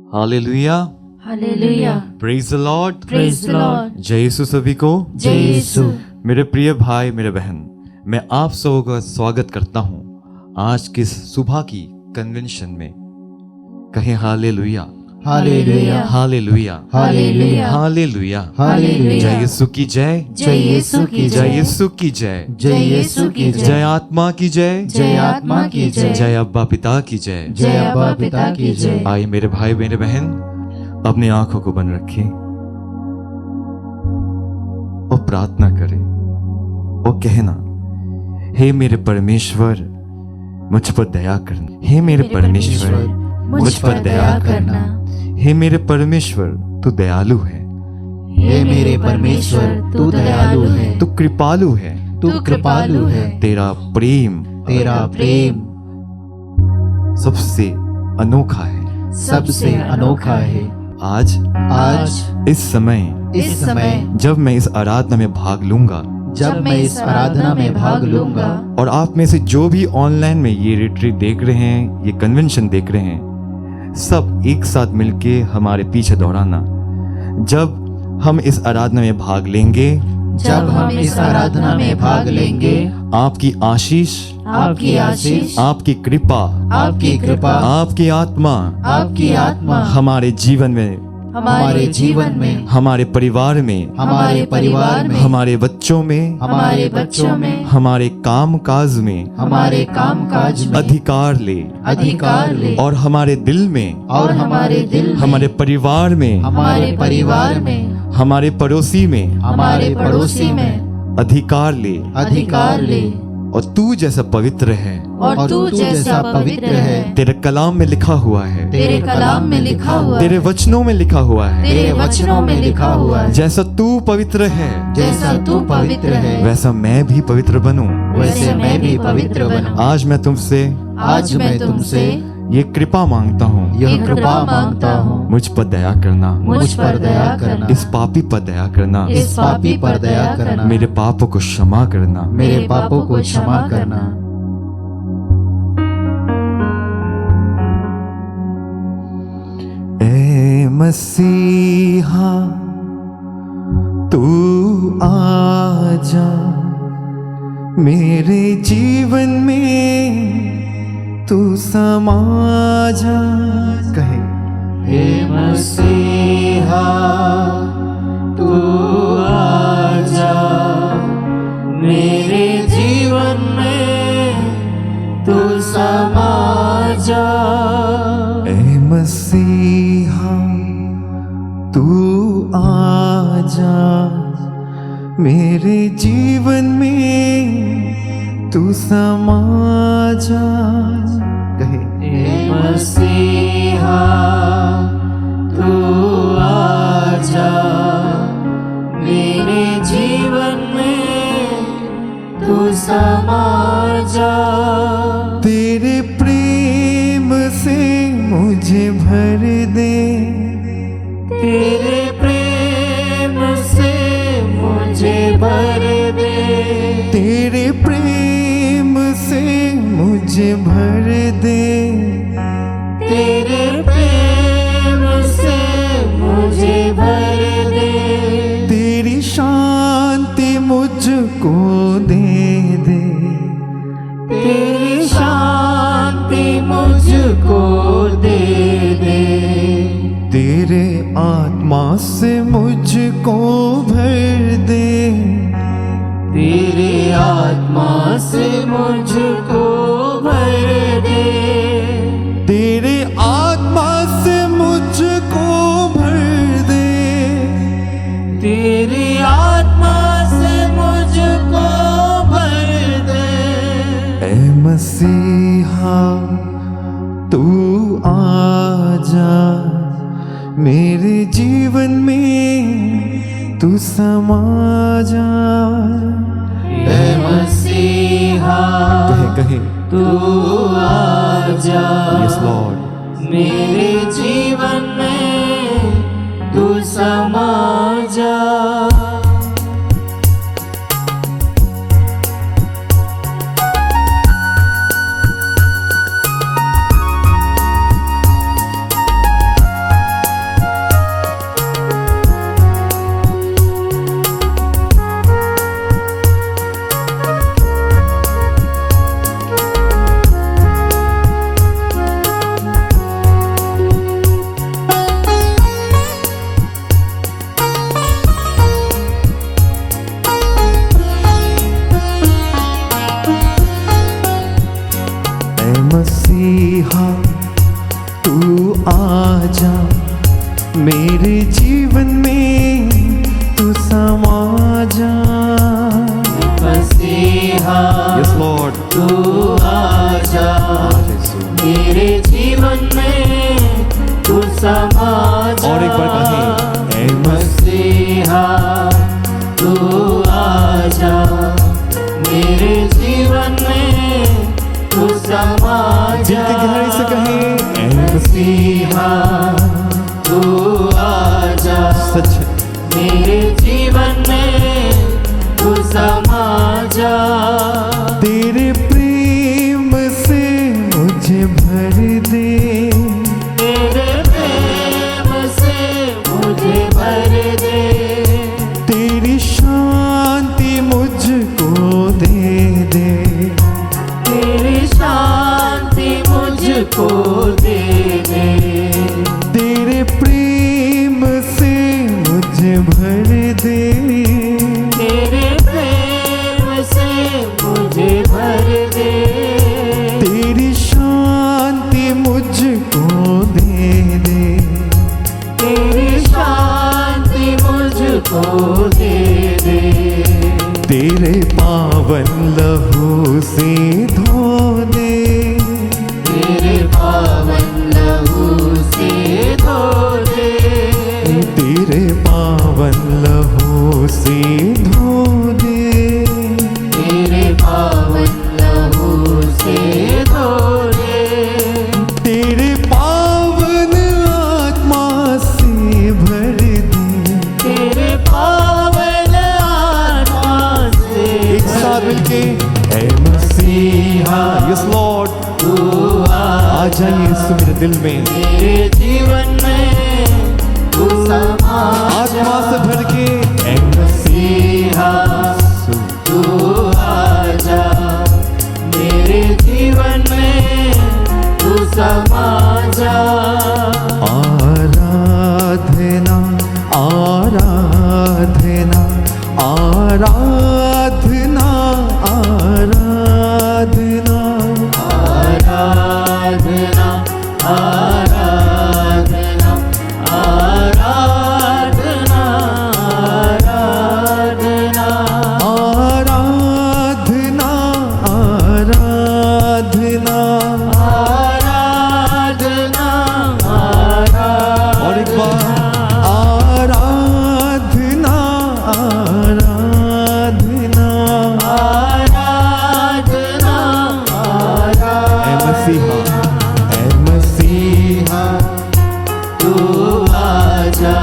Hallelujah, hallelujah, praise the Lord, praise the Lord. जय यीशु सभी को। जय यीशु। मेरे प्रिय भाई, मेरे बहन, मैं आप सबों का स्वागत करता हूं आज की सुबह की कन्वेंशन में। कहें hallelujah, hallelujah, hallelujah, hallelujah, hallelujah, hallelujah. जय यीशु की जय, जय यीशु की जय जय, यीशु की जय, जय यीशु की जय जय, आत्मा की जय, जय आत्मा की जय, जय अब्बा पिता की जय। जय अब्बा पिता की जय। आइए मेरे भाई, मेरे बहन, अपनी आंखों को बंद रखें और प्रार्थना करें और कहना, हे मेरे परमेश्वर मुझ पर दया करना। हे मेरे परमेश्वर मुझ पर दया करना। हे मेरे परमेश्वर तू दयालु है। हे मेरे परमेश्वर तू दयालु है, तू कृपालु है। तू कृपालु है। तेरा प्रेम प्रेम सबसे अनोखा है। सबसे अनोखा है। आज इस समय जब मैं इस आराधना में भाग लूंगा, जब मैं इस आराधना में भाग लूंगा, और आप में से जो भी ऑनलाइन में ये रिट्रीट देख रहे हैं, ये कन्वेंशन देख रहे हैं, सब एक साथ मिलके हमारे पीछे दौड़ाना। जब हम इस आराधना में भाग लेंगे, जब हम इस आराधना में भाग लेंगे, आपकी आशीष, आपकी आशीष, आपकी कृपा, आपकी कृपा, आपकी आत्मा आपकी आत्मा हमारे जीवन में, हमारे जीवन में, हमारे परिवार में, हमारे परिवार में, हमारे बच्चों में, हमारे बच्चों में, हमारे काम काज में हमारे काम काज में अधिकार ले, और हमारे दिल में, और हमारे दिल में, हमारे परिवार में, हमारे परिवार में, हमारे पड़ोसी में हमारे पड़ोसी में अधिकार ले। और तू जैसा पवित्र है, और तू जैसा पवित्र है, तेरे कलाम में लिखा हुआ है, तेरे कलाम में लिखा हुआ, तेरे वचनों में लिखा हुआ है, तेरे वचनों में लिखा हुआ है। जैसा तू पवित्र है, जैसा तू पवित्र है, वैसा मैं भी पवित्र बनूं। वैसे मैं भी पवित्र बनूं। आज मैं तुमसे ये कृपा मांगता हूँ, यह कृपा मांगता हूँ, मुझ पर दया करना, मुझ पर दया करना, इस पापी पर दया करना, इस पापी पर दया करना, मेरे पापों को क्षमा करना, मेरे पापों को क्षमा करना। ए मसीहा तू आजा मेरे जीवन में, तू समा जा। कहे, हे मसीहा तू आजा मेरे जीवन में, तू समा जा। ए मसीहा तू आजा मेरे जीवन में, तू समा जा। कहे, हे मसीहा तू आजा मेरे जीवन में, तू समा जा। तेरे प्रेम से मुझे भर दे, तेरे प्रेम से मुझे भर दे, तेरे प्रेम से मुझे भर दे, तेरे प्रेम से मुझे भर दे, तेरी शांति मुझको दे, तेरी शांति मुझको दे, तेरे आत्मा से मुझको भर दे, तेरे आत्मा से मुझको भर दे, तेरे आत्मा से मुझको भर दे, तेरी आत्मा से मुझको भर दे। ए मसीहा तू आजा मेरे जीवन में, तू समा जा। हे मसीहा कहे तू आजा यस लॉर्ड, मेरे जीवन में, तू समा जा। आजा मेरे जीवन में तू समा जा। मसीहा यस लॉर्ड, तू आजा मेरे जीवन में तू समा जा। और एक बार कहें, ऐ मसीहा तू आजा मेरे जीवन में तू समा जा। दिल की गहराई से कहें, ऐ मसीहा तू आजा सच मेरे जीवन में तू समा जा। तेरे प्रेम से मुझे भर दे, तेरे प्रेम से मुझे भर दे। तेरी शांति मुझको दे दे, तेरी शांति मुझको दे दे। तेरे प्रेम से मुझे भर दे, तेरे प्रेम से मुझे भर दे। तेरी शांति मुझको दे दे, तेरी शांति मुझको दे दे। तेरे पावन लहू से धो दे, तेरे पावन लहू से धो दे। तेरे पावन लहू से धो दे, तेरे पावन लहू से धो दे। तेरे पावन आत्मा से भर दे। तेरे पावन आत्मा से एक साथ मिलके, ऐ मसीहा, यस लॉर्ड, तू आ जाइए यीशु मेरे दिल में, मेरे जीवन में तू समा आत्मा से भर के, ऐ मसीहा तू आजा मेरे जीवन में तू समा जा। आराधना आराधना आराधना आराधना आराधना आराधना आराधना आराधना आराधना आराधना आराधना। और एक बार, आराधना आराधना आराधना ऐ मसीहा, ऐ मसीहा, तू आजा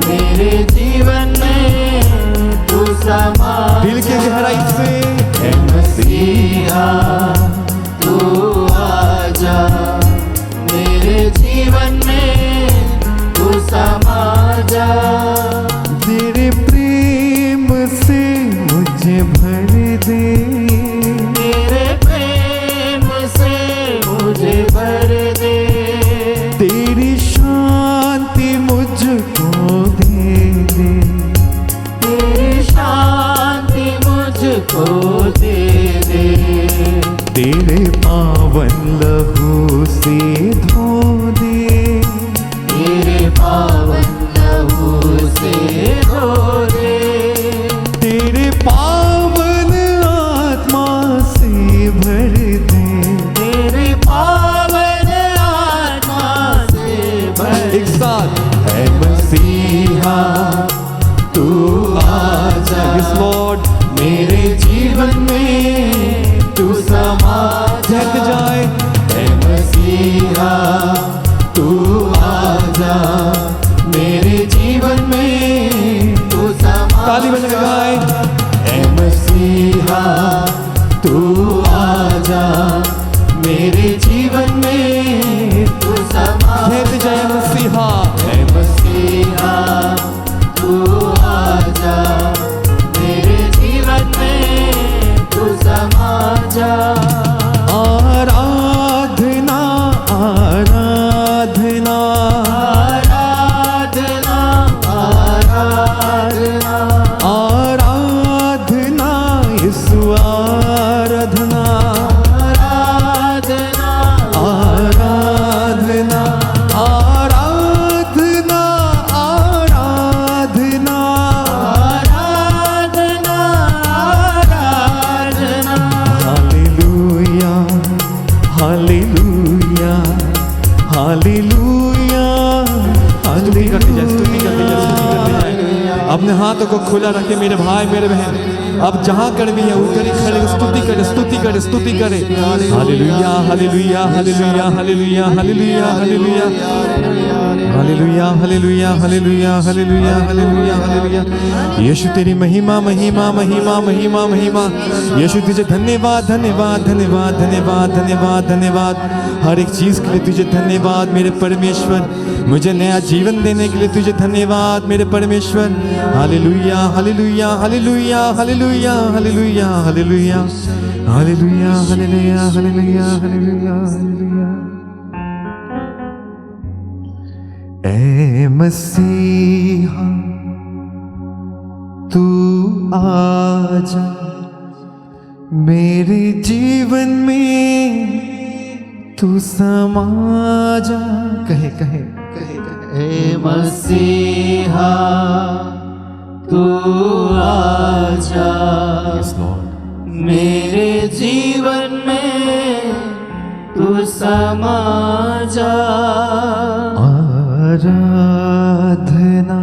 मेरे जीवन में तू समा। दिल की गहराई से, ऐ मसीहा तू आजा मेरे जीवन में तू समा जा। तेरे प्रेम से मुझे भर दे, तेरे प्रेम से मुझे भर दे। तेरी शांति मुझको दे दे, तेरी शांति मुझको दे दे। तेरे पावन लहू से धो दे, तेरे पावन लहू से धो दे। तेरे पावन आत्मा से भर दे। तेरे पावन आत्मा से भर। एक साथ, ऐ मसीहा तू आजा, यस लॉर्ड, मेरे जीवन में तू समा झक जाए, ऐ मसीहा तू आजा मेरे जीवन में तू समा। ताली बजा के गाए, ऐ मसीहा तू आजा मेरे जीवन में तू समा। झक जाए मसीहा, ऐ मसीहा तू आजा मेरे जीवन में तू समा जा। आराधना आराधना आराधना आराधना आराधना यीशु आराधना आराधना आराधना हालेलुया स्तुति करते जाए, स्तुति करते जाए, स्तुति करते जाए। अपने हाथों को खुला रखे मेरे भाई मेरे बहन, अब जहां कर भी है उधर ही खड़े स्तुति करे, स्तुति करे, स्तुति करे। Hallelujah hallelujah hallelujah hallelujah hallelujah hallelujah hallelujah hallelujah hallelujah hallelujah hallelujah hallelujah. Yeshu तेरी महिमा महिमा महिमा महिमा महिमा। यीशु तुझे धन्यवाद धन्यवाद धन्यवाद धन्यवाद धन्यवाद धन्यवाद। हर एक चीज के लिए तुझे धन्यवाद मेरे परमेश्वर। मुझे नया जीवन देने के लिए तुझे धन्यवाद मेरे परमेश्वर। Hallelujah hallelujah hallelujah hallelujah hallelujah hallelujah hallelujah hallelujah hallelujah hallelujah hallelujah. ऐ मसीहा तू आजा मेरे जीवन में, तू समा जा। कहे कहे कहे हे मसीहा तू आजा मेरे जीवन में, तू समा जा। आराधना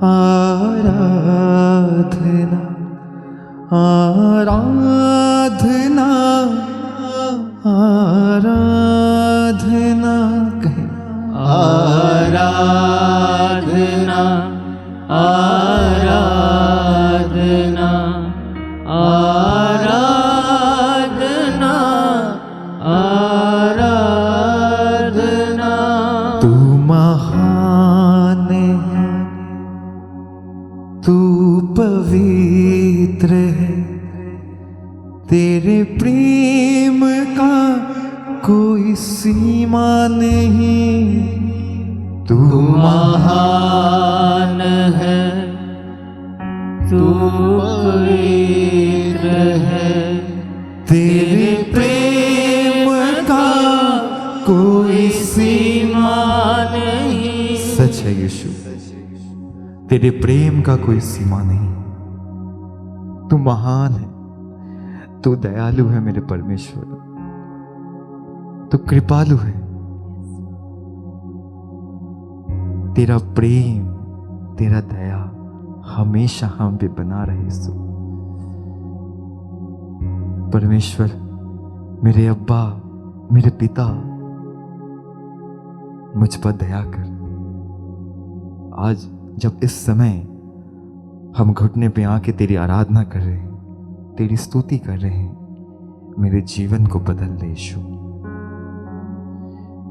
आराधना आराधना आराधना। कहे आराधना आराधना आराधना आराधना। तू महान है, तू पवित्र है, तेरे प्रेम का कोई सीमा नहीं। तू महान है, तू पवित्र है, तेरे प्रेम का कोई सीमा नहीं। सच है यीशु, तेरे प्रेम का कोई सीमा नहीं। तू महान है, तू दयालु है मेरे परमेश्वर, तू कृपालु है। तेरा प्रेम तेरा दया हमेशा हम पे बना रहे यीशु। परमेश्वर मेरे अब्बा मेरे पिता मुझ पर दया कर। आज जब इस समय हम घुटने पे आके तेरी आराधना कर रहे हैं, तेरी स्तुति कर रहे हैं, मेरे जीवन को बदल दे यीशु।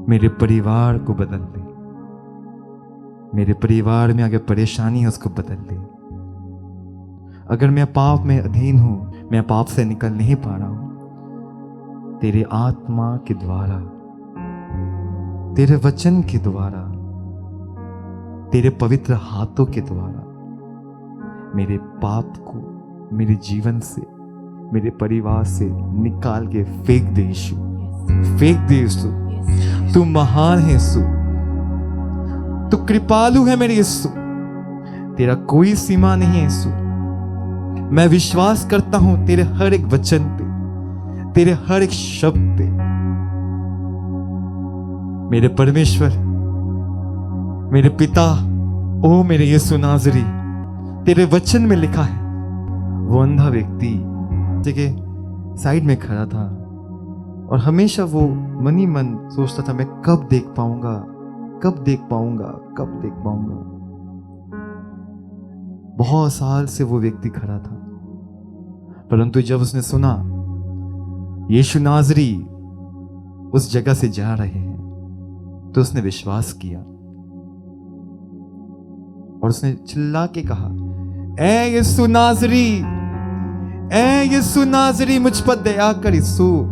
मेरे परिवार को बदल दे, मेरे परिवार में अगर परेशानी है उसको बदल दे। अगर मैं पाप में अधीन हूं, मैं पाप से निकल नहीं पा रहा हूं, तेरे आत्मा के द्वारा, तेरे वचन के द्वारा, तेरे पवित्र हाथों के द्वारा मेरे पाप को मेरे जीवन से, मेरे परिवार से निकाल के फेंक दे यीशु, फेंक दे यीशु। तू महान है यीशु, तू कृपालु है मेरे यीशु, तेरा कोई सीमा नहीं है यीशु। मैं विश्वास करता हूं तेरे हर एक वचन पे, तेरे हर एक शब्द पे। मेरे परमेश्वर, मेरे पिता, ओ मेरे यीशु नाज़री, तेरे वचन में लिखा है वो अंधा व्यक्ति जगह साइड में खड़ा था और हमेशा वो मन ही मन सोचता था मैं कब देख पाऊंगा, कब देख पाऊंगा, कब देख पाऊंगा। बहुत साल से वो व्यक्ति खड़ा था, परंतु जब उसने सुना यीशु नाज़री उस जगह से जा रहे हैं तो उसने विश्वास किया और उसने चिल्ला के कहा, ऐ यीशु नाज़री, ऐ यीशु नाज़री मुझ पर दया कर यीशु,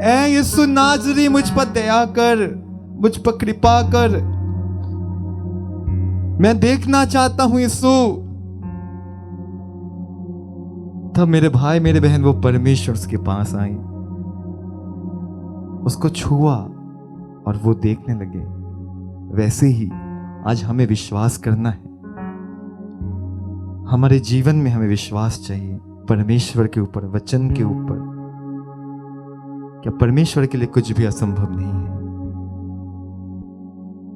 ऐ यीशु नाज़री मुझ पर दया कर, मुझ पर कृपा कर, मैं देखना चाहता हूं यीशु। तब मेरे भाई मेरे बहन वो परमेश्वर उसके पास आई, उसको छुआ और वो देखने लगे। वैसे ही आज हमें विश्वास करना है, हमारे जीवन में हमें विश्वास चाहिए परमेश्वर के ऊपर, वचन के ऊपर। क्या परमेश्वर के लिए कुछ भी असंभव नहीं है?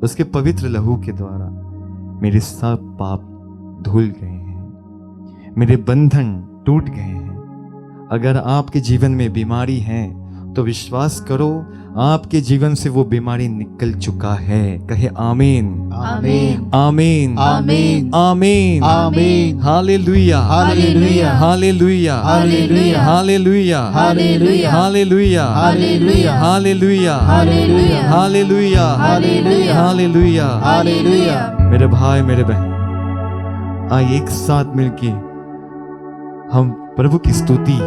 उसके पवित्र लहू के द्वारा मेरे सब पाप धुल गए हैं, मेरे बंधन टूट गए हैं। अगर आपके जीवन में बीमारी है तो विश्वास करो, आपके जीवन से वो बीमारी निकल चुका है। कहे आमीन, आमीन, आमीन, आमीन, आमीन, आमीन। Hallelujah, hallelujah, hallelujah, hallelujah, hallelujah, hallelujah, hallelujah, hallelujah, hallelujah, hallelujah, hallelujah, hallelujah, hallelujah. Hallelujah. मेरे भाई मेरे बहन, आइए एक साथ मिलके हम प्रभु की स्तुति,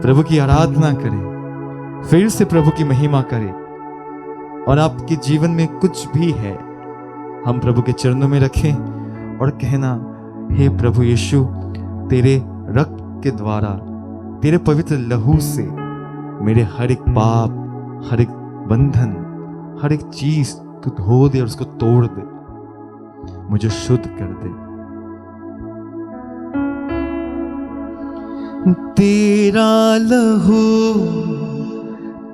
प्रभु की आराधना करें, फिर से प्रभु की महिमा करें। और आपके जीवन में कुछ भी है, हम प्रभु के चरणों में रखें और कहना, हे प्रभु यीशु, तेरे रक्त के द्वारा, तेरे पवित्र लहू से मेरे हर एक पाप, हर एक बंधन, हर एक चीज तू धो दे और उसको तोड़ दे, मुझे शुद्ध कर दे। तेरा लहू,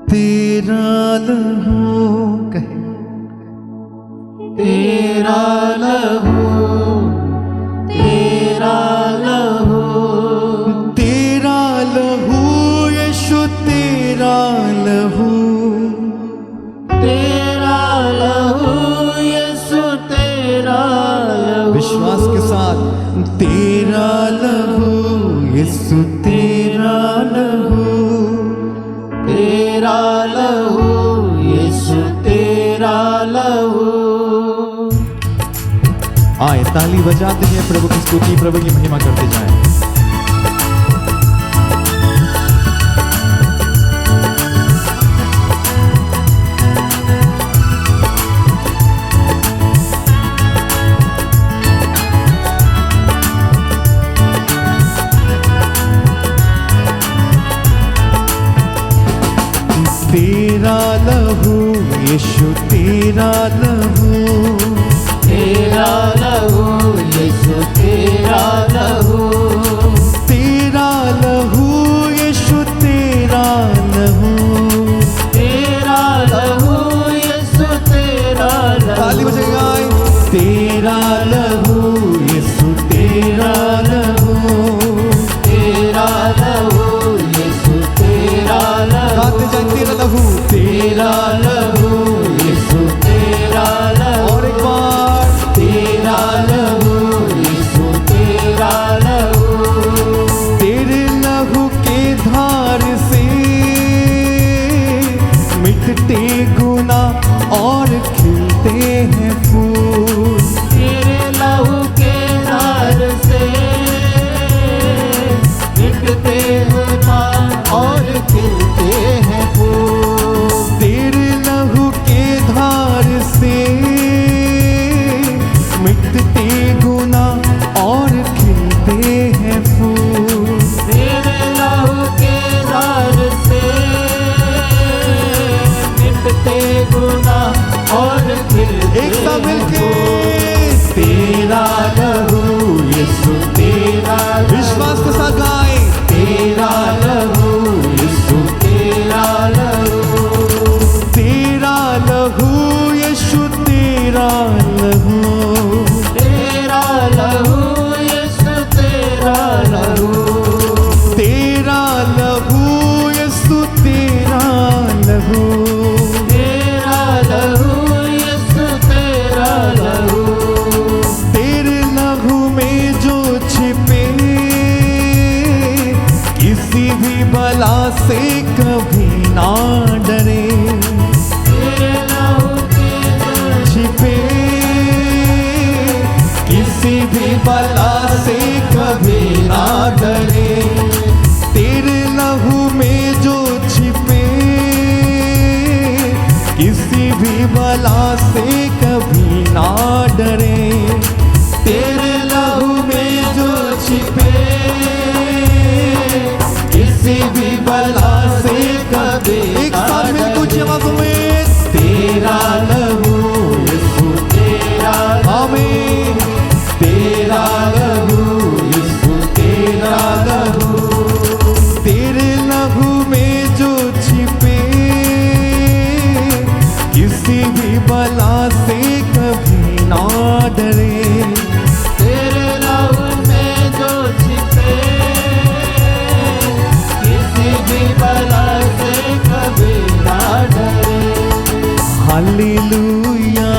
तेरा लहू, कहे तेरा लहू, तेरा लहू, तेरा लहू यीशु, तेरा लहू, तेरा लहू यीशु, तेरा लहू। विश्वास के साथ, तेरा लहू यीशु, तेरा लहू, तेरा लहू यीशु, तेरा लहू। आए ताली बजाते हैं, प्रभु की स्तुति, प्रभु की महिमा करते जाएं। तेरा लहू यीशु, तेरा लहू, तेरा लहू यीशु, तेरा लहू, तेरा लहू यीशु, तेरा लहू, तेरा लहू यीशु, तेरा लहू। ताली बजाएगा। तेरा लहू यीशु, तेरा लहू, तेरा लहू यीशु, तेरा लहू। गाते जाए, तेरा लहू, तेरा लहू यीशु, तेरा लहू। और एक बार, तेरा लहू यीशु, तेरा लहू। तेरे लहू के धार से मिटते गुनाह और खिलते हैं फूल। तेरे लहू के धार से मिटते गुनाह और खिलते हैं फूल। तेरे लहू के धार से मिटते गुनाह और खिलते हैं फूल। तेरे लहू के धार से मिटते गुनाह और खिलते एक साथ मिलके, तेरा लहू यीशु, तेरा लहू। विश्वास के साथ गाए, तेरा लहू यीशु, तेरा लहू। तेरा लहू यीशु, तेरा लहू, तेरा लहू यीशु, तेरा लहू। तेरा लहू यीशु, तेरा लहू, तेरा लहू यीशु, तेरा लहू। तेरे लहू में जो छिपे किसी भी बला से कभी ना डरे। तेरे लहू के छिपे किसी भी बला से कभी ना डरे। तेरे लहू में जो छिपे किसी भी बला से कभी ना डरे। तेरे लहू में जो छिपे किसी भी बला से कभी एक साथ में कुछ आवाजों में, तेरा लहू यीशु, तेरा आमीन। तेरा लहू यीशु, तेरा लहू, तेरे लहू में जो छिपे किसी भी बला से कभी ना डरे। तेरे लहू में जो छिपे, किसी भी बला से कभी ना डरे। Hallelujah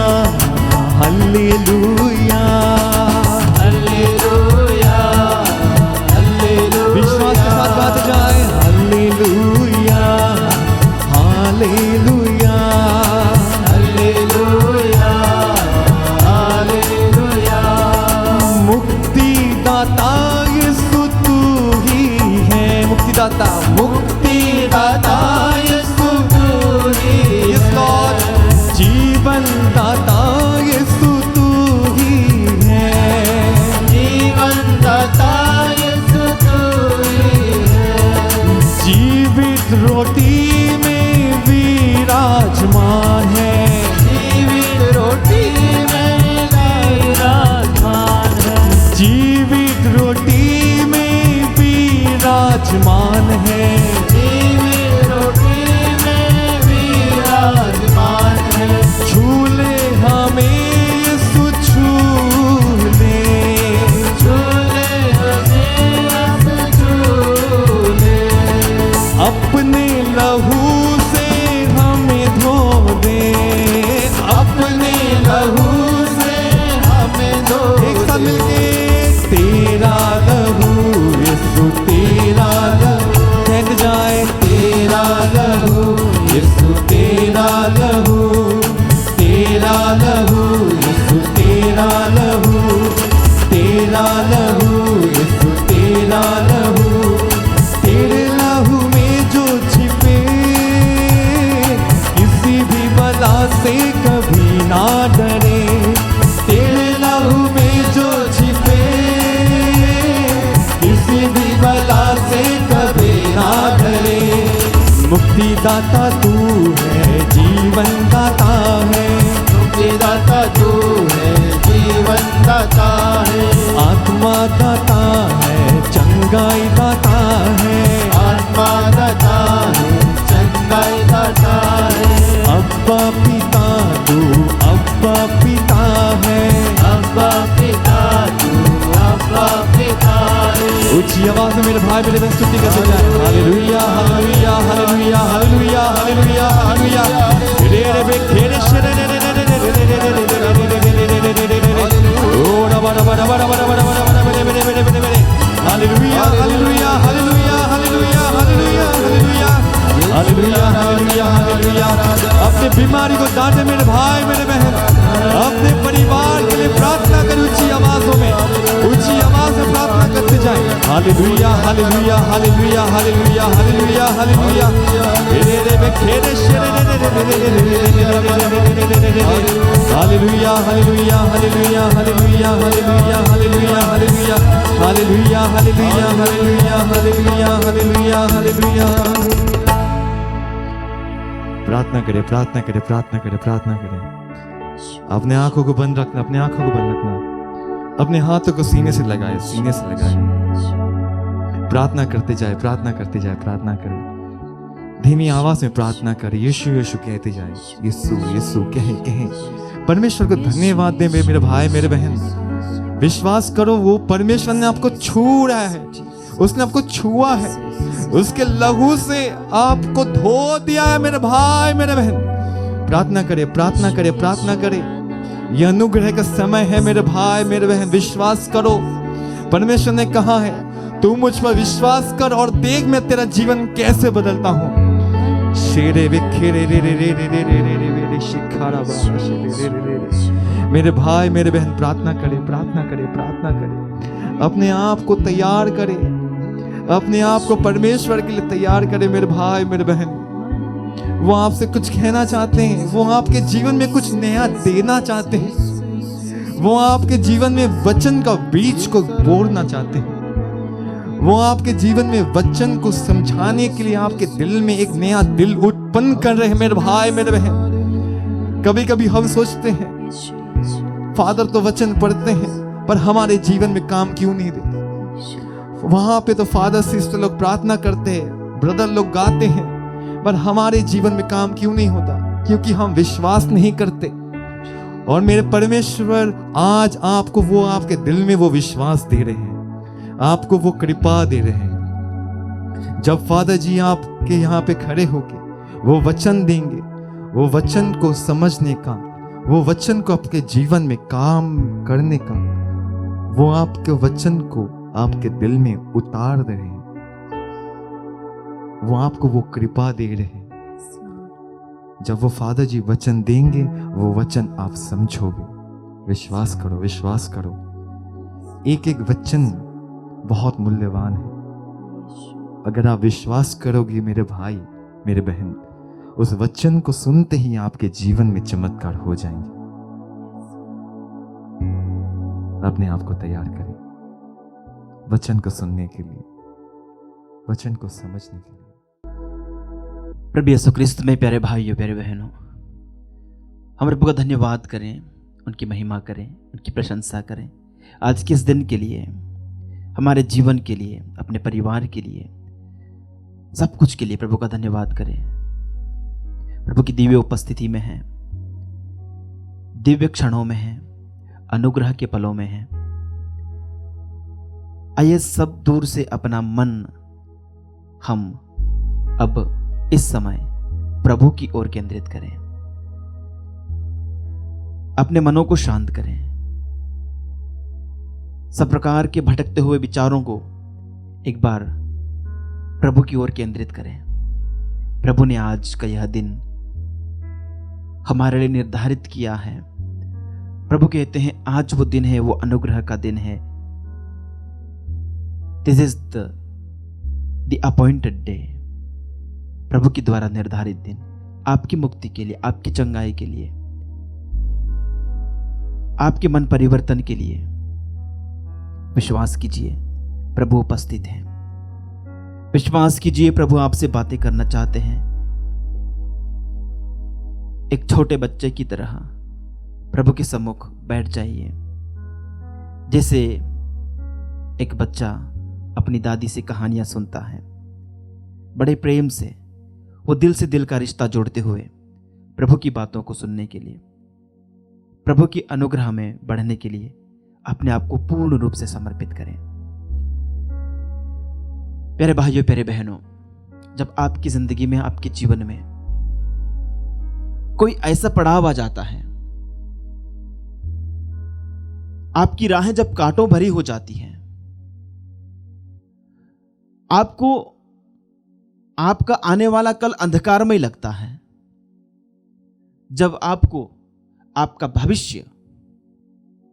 hallelujah hallelujah hallelujah. विश्वास के साथ गाते जाए हालेलुया हालेलुया हालेलुया हालेलुया। मुक्तिदाता यीशु तू ही है। मुक्तिदाता मुक्तिदाता यीशु तू ही Yes, Lord। जीवन दाता यीशु तू ही है। जीवन दाता यीशु तू ही है। जीवित रोटी में विराजमान है। जीवित रोटी में विराजमान है। जीवित रोटी में विराजमान है। जीवित रोटी में विराजमान है। झूले हमें यीशु झूले। झूले हमें अब झूले। अपने लहू से हमें धो दे। अपने लहू से हमें धो एक साथ दे। मिलके तेरा लहू यीशु तेरा लहू कहते जाए तेरा लहू यीशु तेरा लहू तेरा लहू यीशु तेरा लहू तेरा लहू यीशु तेरा लहू। तेरे लहू में जो छिपे किसी भी बला से कभी ना डरे। तेरे लहू में जो छिपे किसी भी बला से कभी ना डरे। मुक्तिदाता तू है जीवन दाता है। मुक्तिदाता तू है जीवन दाता है। आत्मा दाता है चंगाई दाता है। आत्मा दाता है चंगाई दाता है। अब्बा पिता तू अब्बा पिता है। अब्बा पिता तू अब्बा पिता है। ऊंची आवाज में मेरे भाई मेरे बहन स्तुति करते जाए hallelujah hallelujah hallelujah hallelujah hallelujah hallelujah. रे रे बे खेरे शरे रे रे रे रे रे रे रे रे रे रे रे रे। ओ रबा रबा रबा रबा रबा रबा रबा मेरे मेरे मेरे मेरे मेरे। Hallelujah hallelujah hallelujah hallelujah hallelujah hallelujah hallelujah hallelujah hallelujah. अपने बीमारी को दाटे मेरे भाई मेरे बहन। अपने परिवार के लिए प्रार्थना कर ऊंची आवाजों में ऊंची आवाज में प्रार्थना करते जाए hallelujah hallelujah hallelujah hallelujah hallelujah hallelujah. रे रे बे खेरे शरे रे रे रे रे रे रे रे। Hallelujah hallelujah hallelujah hallelujah hallelujah hallelujah hallelujah hallelujah hallelujah hallelujah hallelujah hallelujah hallelujah. प्रार्थना करें प्रार्थना करें प्रार्थना करें प्रार्थना करें। अपने आंखों को बंद रखना अपने आंखों को बंद रखना। अपने हाथों को सीने से लगाए सीने से लगाए। प्रार्थना करते जाए प्रार्थना करते जाए प्रार्थना करें। धीमी आवाज में प्रार्थना करें यीशु यीशु कहते जाए यीशु यीशु कहे कहे। परमेश्वर को धन्यवाद दे मेरे भाई मेरे बहन। विश्वास करो वो परमेश्वर ने आपको छू रहा है। उसने आपको छुआ है। उसके लहू से आपको धो दिया है मेरे भाई मेरे बहन। प्रार्थना करे प्रार्थना करे प्रार्थना करे। यह अनुग्रह का समय है मेरे भाई मेरे बहन। विश्वास करो परमेश्वर ने कहा है तू मुझ पर विश्वास कर और देख मैं तेरा जीवन कैसे बदलता हूँ। शेरे विखेरे रे रे रे रे रे रे रे रे रे शिखारा बाबा शेरे रे रे रे रे। मेरे भाई मेरे बहन प्रार्थना करे प्रार्थना करे प्रार्थना करे। अपने आप को तैयार करे अपने आप को परमेश्वर के लिए तैयार करे मेरे भाई मेरे बहन। वो आपसे कुछ कहना चाहते हैं। वो आपके जीवन में कुछ नया देना चाहते हैं। वो आपके जीवन में वचन का बीज को बोना चाहते हैं। वो आपके जीवन में वचन को समझाने के लिए आपके दिल में एक नया दिल उत्पन्न कर रहे हैं मेरे भाई मेरे बहन। कभी कभी हम सोचते हैं फादर तो वचन पढ़ते हैं पर हमारे जीवन में काम क्यों नहीं देते। वहां पे तो फादर सिस्टर लोग प्रार्थना करते हैं ब्रदर लोग गाते हैं पर हमारे जीवन में काम क्यों नहीं होता। क्योंकि हम विश्वास नहीं करते। और मेरे परमेश्वर आज आपको वो, आपके दिल में वो विश्वास दे रहे हैं, आपको वो कृपा दे रहे हैं। जब फादर जी आपके यहाँ पे खड़े होके वो वचन देंगे, वो वचन को समझने का, वो वचन को आपके जीवन में काम करने का, वो आपके वचन को आपके दिल में उतार दे रहे हैं, वो आपको वो कृपा दे रहे हैं। जब वो फादर जी वचन देंगे, वो वचन आप समझोगे। विश्वास करो, विश्वास करो। एक एक वचन बहुत मूल्यवान है। अगर आप विश्वास करोगे मेरे भाई, मेरे बहन, उस वचन को सुनते ही आपके जीवन में चमत्कार हो जाएंगे। अपने आप को तैयार करें वचन को सुनने के लिए, वचन को समझने के लिए। प्रभु यीशु क्रिस्त में प्यारे भाइयों, प्यारे बहनों, हम प्रभु का धन्यवाद करें, उनकी महिमा करें, उनकी प्रशंसा करें। आज के इस दिन के लिए, हमारे जीवन के लिए, अपने परिवार के लिए, सब कुछ के लिए प्रभु का धन्यवाद करें। प्रभु की दिव्य उपस्थिति में है, दिव्य क्षणों में है, अनुग्रह के पलों में है। आइए सब दूर से अपना मन हम अब इस समय प्रभु की ओर केंद्रित करें, अपने मनों को शांत करें, सब प्रकार के भटकते हुए विचारों को एक बार प्रभु की ओर केंद्रित करें। प्रभु ने आज का यह दिन हमारे लिए निर्धारित किया है। प्रभु कहते हैं आज वो दिन है, वो अनुग्रह का दिन है। This is the appointed day. प्रभु के द्वारा निर्धारित दिन, आपकी मुक्ति के लिए, आपकी चंगाई के लिए, आपके मन परिवर्तन के लिए। विश्वास कीजिए, प्रभु उपस्थित है। विश्वास कीजिए, प्रभु आपसे बातें करना चाहते हैं। एक छोटे बच्चे की तरह प्रभु के सम्मुख बैठ जाइए, जैसे एक बच्चा अपनी दादी से कहानियां सुनता है। बड़े प्रेम से, वो दिल से दिल का रिश्ता जोड़ते हुए प्रभु की बातों को सुनने के लिए, प्रभु की अनुग्रह में बढ़ने के लिए अपने आप को पूर्ण रूप से समर्पित करें। प्यारे भाइयों, प्यारे बहनों, जब आपकी जिंदगी में, आपके जीवन में कोई ऐसा पड़ाव आ जाता है, आपकी राहें जब कांटों भरी हो जाती हैं, आपको आपका आने वाला कल अंधकारमय लगता है, जब आपको आपका भविष्य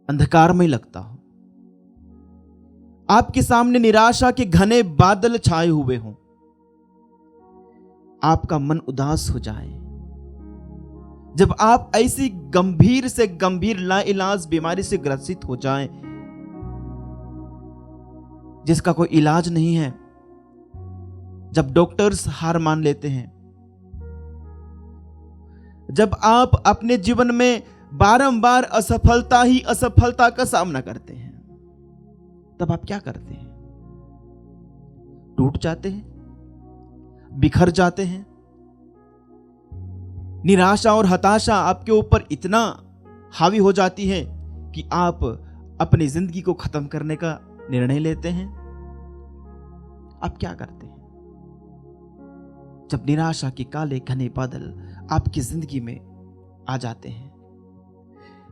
अंधकारमय लगता हो, आपके सामने निराशा के घने बादल छाए हुए हों, आपका मन उदास हो जाए, जब आप ऐसी गंभीर से गंभीर लाइलाज बीमारी से ग्रसित हो जाएं, जिसका कोई इलाज नहीं है, जब डॉक्टर्स हार मान लेते हैं, जब आप अपने जीवन में बारंबार असफलता ही असफलता का सामना करते हैं, तब आप क्या करते हैं? टूट जाते हैं, बिखर जाते हैं। निराशा और हताशा आपके ऊपर इतना हावी हो जाती है कि आप अपनी जिंदगी को खत्म करने का निर्णय लेते हैं। आप क्या करते हैं जब निराशा के काले घने बादल आपकी जिंदगी में आ जाते हैं?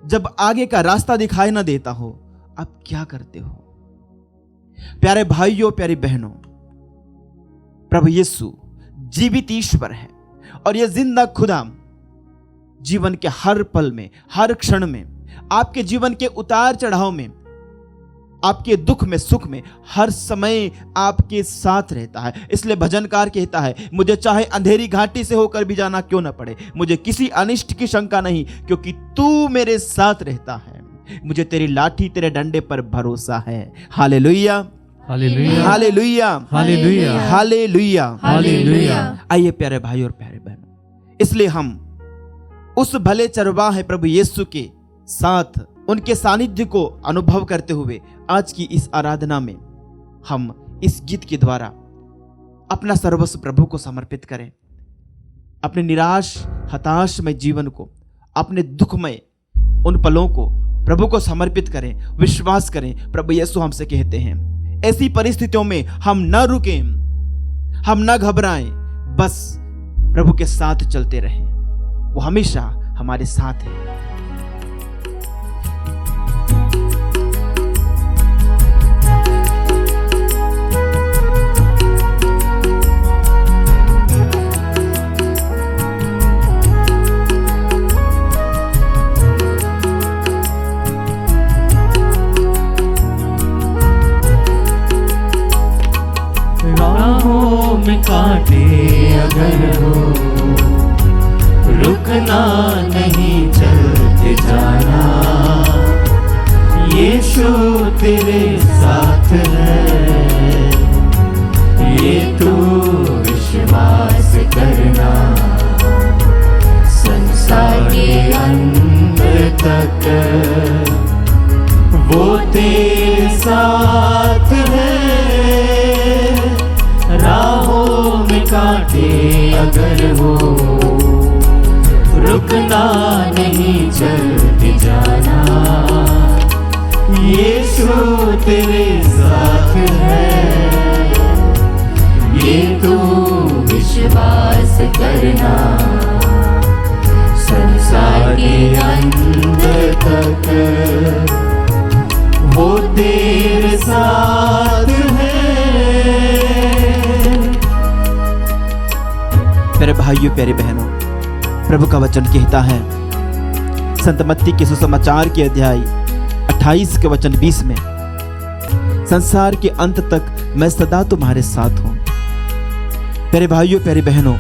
जब आगे का रास्ता दिखाई ना देता हो, आप क्या करते हो? प्यारे भाइयों, प्यारी बहनों, प्रभु यीशु जीवित ईश्वर है और यह जिंदा खुदा जीवन के हर पल में, हर क्षण में, आपके जीवन के उतार चढ़ाव में, आपके दुख में, सुख में, हर समय आपके साथ रहता है। इसलिए भजनकार कहता है, मुझे चाहे अंधेरी घाटी से होकर भी जाना क्यों न पड़े, मुझे किसी अनिष्ट की शंका नहीं, क्योंकि तू मेरे साथ रहता है। मुझे तेरी लाठी, तेरे डंडे पर भरोसा है। Hallelujah, hallelujah, hallelujah, hallelujah, hallelujah, hallelujah. आइए प्यारे भाई और प्यारे बहनों, इसलिए हम उस भले चरवाहे प्रभु यीशु के साथ उनके सानिध्य को अनुभव करते हुए आज की इस आराधना में हम इस गीत के द्वारा अपना सर्वस्व प्रभु को समर्पित करें। अपने निराश हताशमय जीवन को, अपने दुखमय उन पलों को प्रभु को समर्पित करें, विश्वास करें। प्रभु यीशु हमसे कहते हैं ऐसी परिस्थितियों में हम न रुकें, हम न घबराएं, बस प्रभु के साथ चलते रहें। वो हमेशा हमारे साथ है। में काटे अगर हो, रुकना नहीं, चलते जाना। यीशु तेरे साथ है, ये तू विश्वास करना। संसार के अंत तक वो तेरे साथ है। राहों में काटे अगर हो, रुकना नहीं, चलते जाना। यीशु तेरे साथ है, ये तू विश्वास करना। संसार के अंत तक वो तेरे साथ है। प्यारे भाइयों, प्यारी बहनों, प्रभु का वचन कहता है संत मत्ती के सुसमाचार के अध्याय 28 के वचन 20 में, संसार के अंत तक मैं सदा तुम्हारे साथ हूं। प्यारे भाइयों, प्यारी बहनों,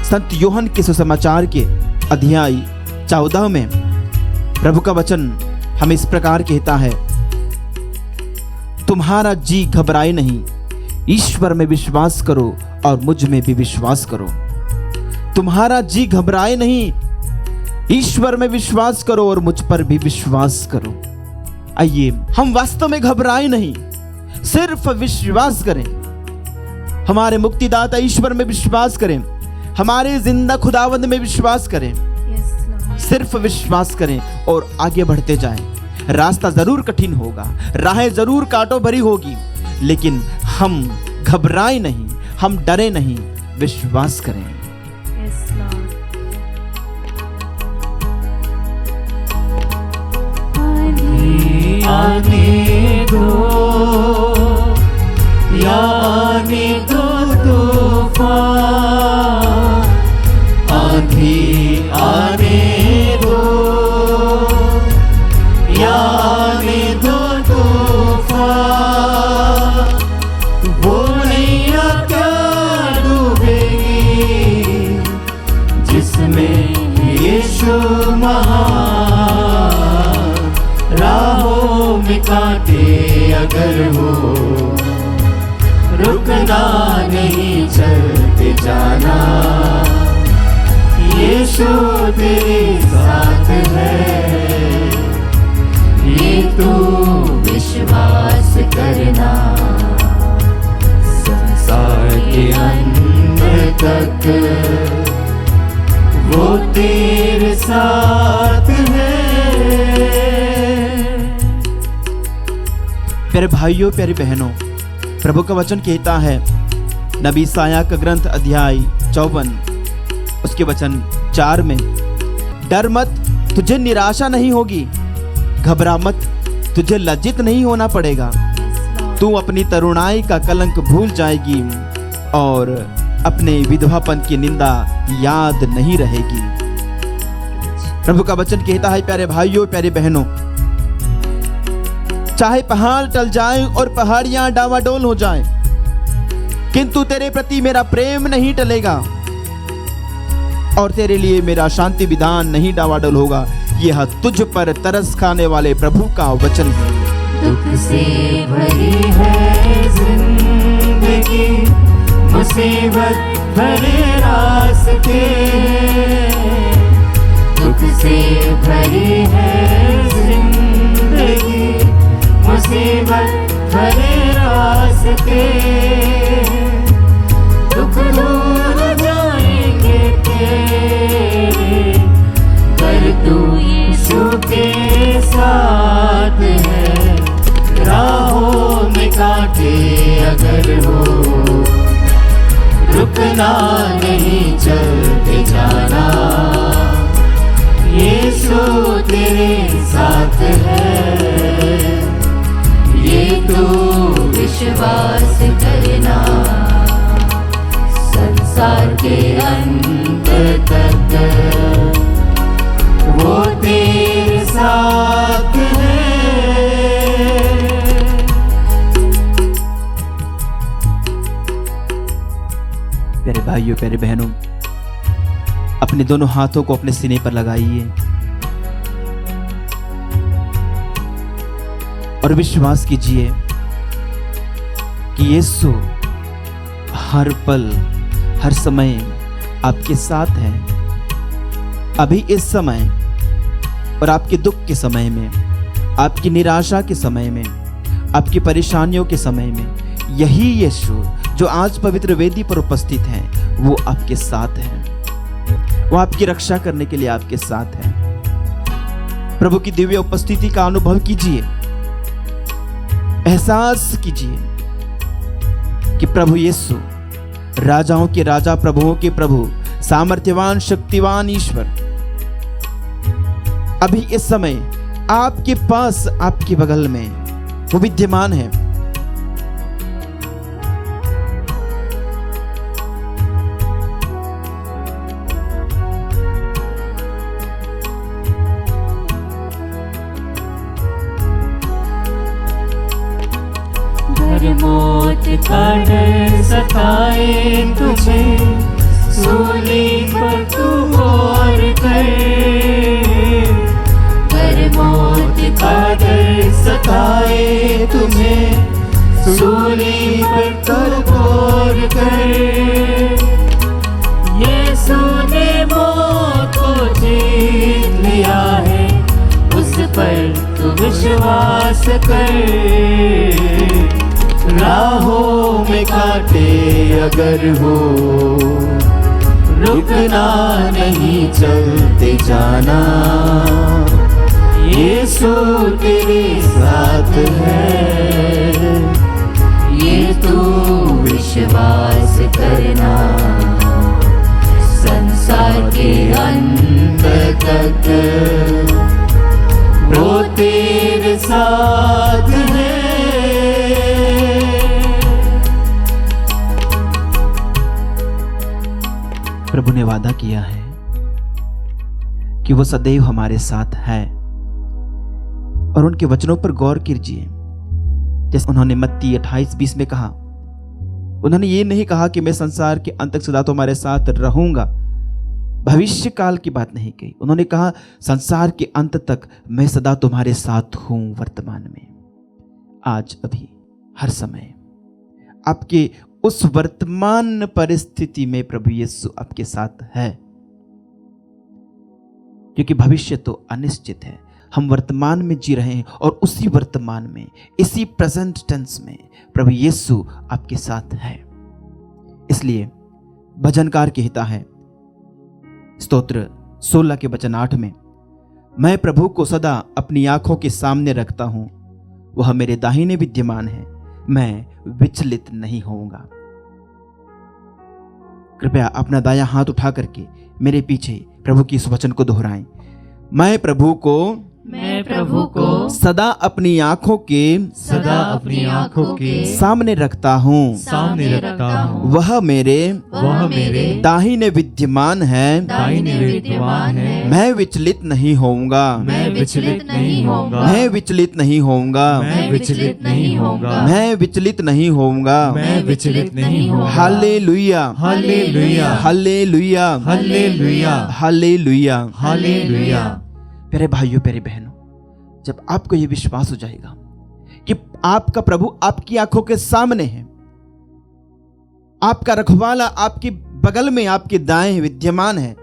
संत यूहन्ना के सुसमाचार के अध्याय 14 में प्रभु का वचन हमें इस प्रकार कहता है, तुम्हारा जी घबराए नहीं, ईश्वर में विश्वास करो और मुझ में भी विश्वास करो। तुम्हारा जी घबराए नहीं, ईश्वर में विश्वास करो और मुझ पर भी विश्वास करो। आइए हम वास्तव में घबराए नहीं, सिर्फ विश्वास करें। हमारे मुक्तिदाता ईश्वर में विश्वास करें, हमारे जिंदा खुदावंद में विश्वास करें। सिर्फ विश्वास करें और आगे बढ़ते जाएं। रास्ता जरूर कठिन होगा, राहें जरूर कांटों भरी होगी, लेकिन हम घबराए नहीं, हम डरे नहीं, विश्वास करें। आने दो या आने दो तूफान, आंधी आने दो या आने दो तूफान, वो नैया क्या डूबेगी जिसमें यीशु महान। राहों में कांटे अगर हो, रुकना नहीं, चलते जाना। यीशु तेरे साथ है, ये तू विश्वास करना। संसार के अंत तक वो तेरे साथ है। प्यारे भाइयों, प्यारी बहनों, प्रभु का वचन कहता है नबी साया का ग्रंथ अध्याय 54 उसके वचन 4 में, डर मत, तुझे निराशा नहीं होगी, घबरा मत, तुझे लज्जित नहीं होना पड़ेगा। तू अपनी तरुणाई का कलंक भूल जाएगी और अपने विधवापन की निंदा याद नहीं रहेगी। प्रभु का वचन कहता है प्यारे भाइयों, प्यारी बहनों, चाहे पहाड़ टल जाएं और पहाड़ियां डावाडोल हो जाएं, किंतु तेरे प्रति मेरा प्रेम नहीं टलेगा और तेरे लिए मेरा शांति विधान नहीं डावाडोल होगा। यह तुझ पर तरस खाने वाले प्रभु का वचन है। दुख से भरी है जिंदगी, मुसीबत भरे रास्ते, दुख से भरी है जिंदगी, मुसीबत भरे रास्ते, दुख दूर जाएंगे तेरे पर तू यीशु के साथ है। राहों में कांटे अगर हो, रुकना नहीं, चलते जाना। यीशु तेरे साथ है, ये तू विश्वास करना। संसार के अंत तक वो तेरे साथ है। प्यारे भाइयों, प्यारे बहनों, अपने दोनों हाथों को अपने सीने पर लगाइए और विश्वास कीजिए कि यीशु हर पल, हर समय आपके साथ है। अभी इस समय और आपके दुख के समय में, आपकी निराशा के समय में, आपकी परेशानियों के समय में, यही यीशु जो आज पवित्र वेदी पर उपस्थित हैं, वो आपके साथ हैं। वो आपकी रक्षा करने के लिए आपके साथ है। प्रभु की दिव्य उपस्थिति का अनुभव कीजिए, एहसास कीजिए कि प्रभु यीशु राजाओं के राजा, प्रभुओं के प्रभु, सामर्थ्यवान शक्तिवान ईश्वर अभी इस समय आपके पास, आपके बगल में वो विद्यमान है। मौत का डर सताए तुझे, सूली पर तू गौर कर। मौत का डर सताए तुम्हें, सूली पर तू गौर कर। यीशु ने मौत को जीत लिया है, उस पर तू विश्वास कर। राहों में कांटे अगर हो, रुकना नहीं, चलते जाना। यीशु तेरे साथ है, ये तू विश्वास करना। संसार के अंत तक वो तेरे साथ है। प्रभु ने वादा किया है कि वो सदैव हमारे साथ है, और उनके वचनों पर गौर कीजिए। जैसे उन्होंने मत्ती 28:20 में कहा, उन्होंने ये नहीं कहा कि मैं संसार के अंत तक सदा तुम्हारे साथ रहूंगा, भविष्य काल की बात नहीं कही। उन्होंने कहा संसार के अंत तक मैं सदा तुम्हारे साथ हूं, वर्तमान में, आज, अभी, हर समय। आपके उस वर्तमान परिस्थिति में प्रभु यीशु आपके साथ है, क्योंकि भविष्य तो अनिश्चित है। हम वर्तमान में जी रहे हैं और उसी वर्तमान में, इसी प्रेजेंट टेंस में प्रभु यीशु आपके साथ है। इसलिए भजनकार कहता है स्तोत्र 16 के वचन 8 में, मैं प्रभु को सदा अपनी आंखों के सामने रखता हूं, वह मेरे दाहिने विद्यमान है, मैं विचलित नहीं होऊंगा। कृपया अपना दायां हाथ उठा करके मेरे पीछे प्रभु की इस वचन को दोहराएं। मैं प्रभु को सदा अपनी आंखों के सामने रखता हूँ, वह मेरे दाहिने विद्यमान है, मैं विचलित नहीं होऊंगा, मैं विचलित नहीं होऊंगा। Hallelujah, hallelujah, hallelujah, hallelujah, hallelujah, hallelujah. प्यारे भाइयों, प्यारे बहनों, जब आपको यह विश्वास हो जाएगा कि आपका प्रभु आपकी आंखों के सामने है, आपका रखवाला आपके बगल में, आपके दाएं विद्यमान है,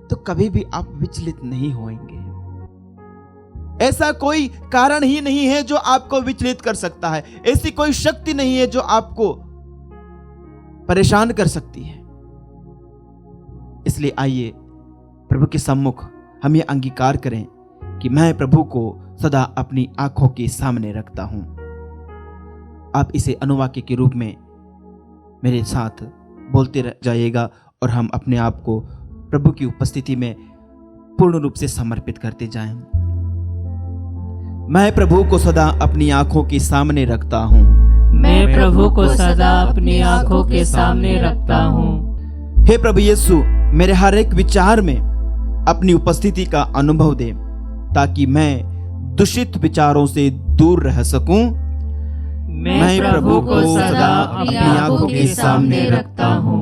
तो कभी भी आप विचलित नहीं होंगे। ऐसा कोई कारण ही नहीं है जो आपको विचलित कर सकता है, ऐसी कोई शक्ति नहीं है जो आपको परेशान कर सकती है। इसलिए आइए प्रभु के सम्मुख हम ये अंगीकार करें कि मैं प्रभु को सदा अपनी आंखों के सामने रखता हूं। आप इसे अनुवाक्य के रूप में मेरे साथ बोलते रह जाइएगा और हम अपने आप को प्रभु की उपस्थिति में पूर्ण रूप से समर्पित करते जाएं। मैं प्रभु को सदा अपनी आंखों के सामने रखता हूं। मैं प्रभु को सदा अपनी आंखों के सामने रखता हूँ। हे प्रभु यीशु, मेरे हर एक विचार में अपनी उपस्थिति का अनुभव दे ताकि मैं दूषित विचारों से दूर रह सकूं। मैं प्रभु को सदा अपनी आंखों के सामने रखता हूँ।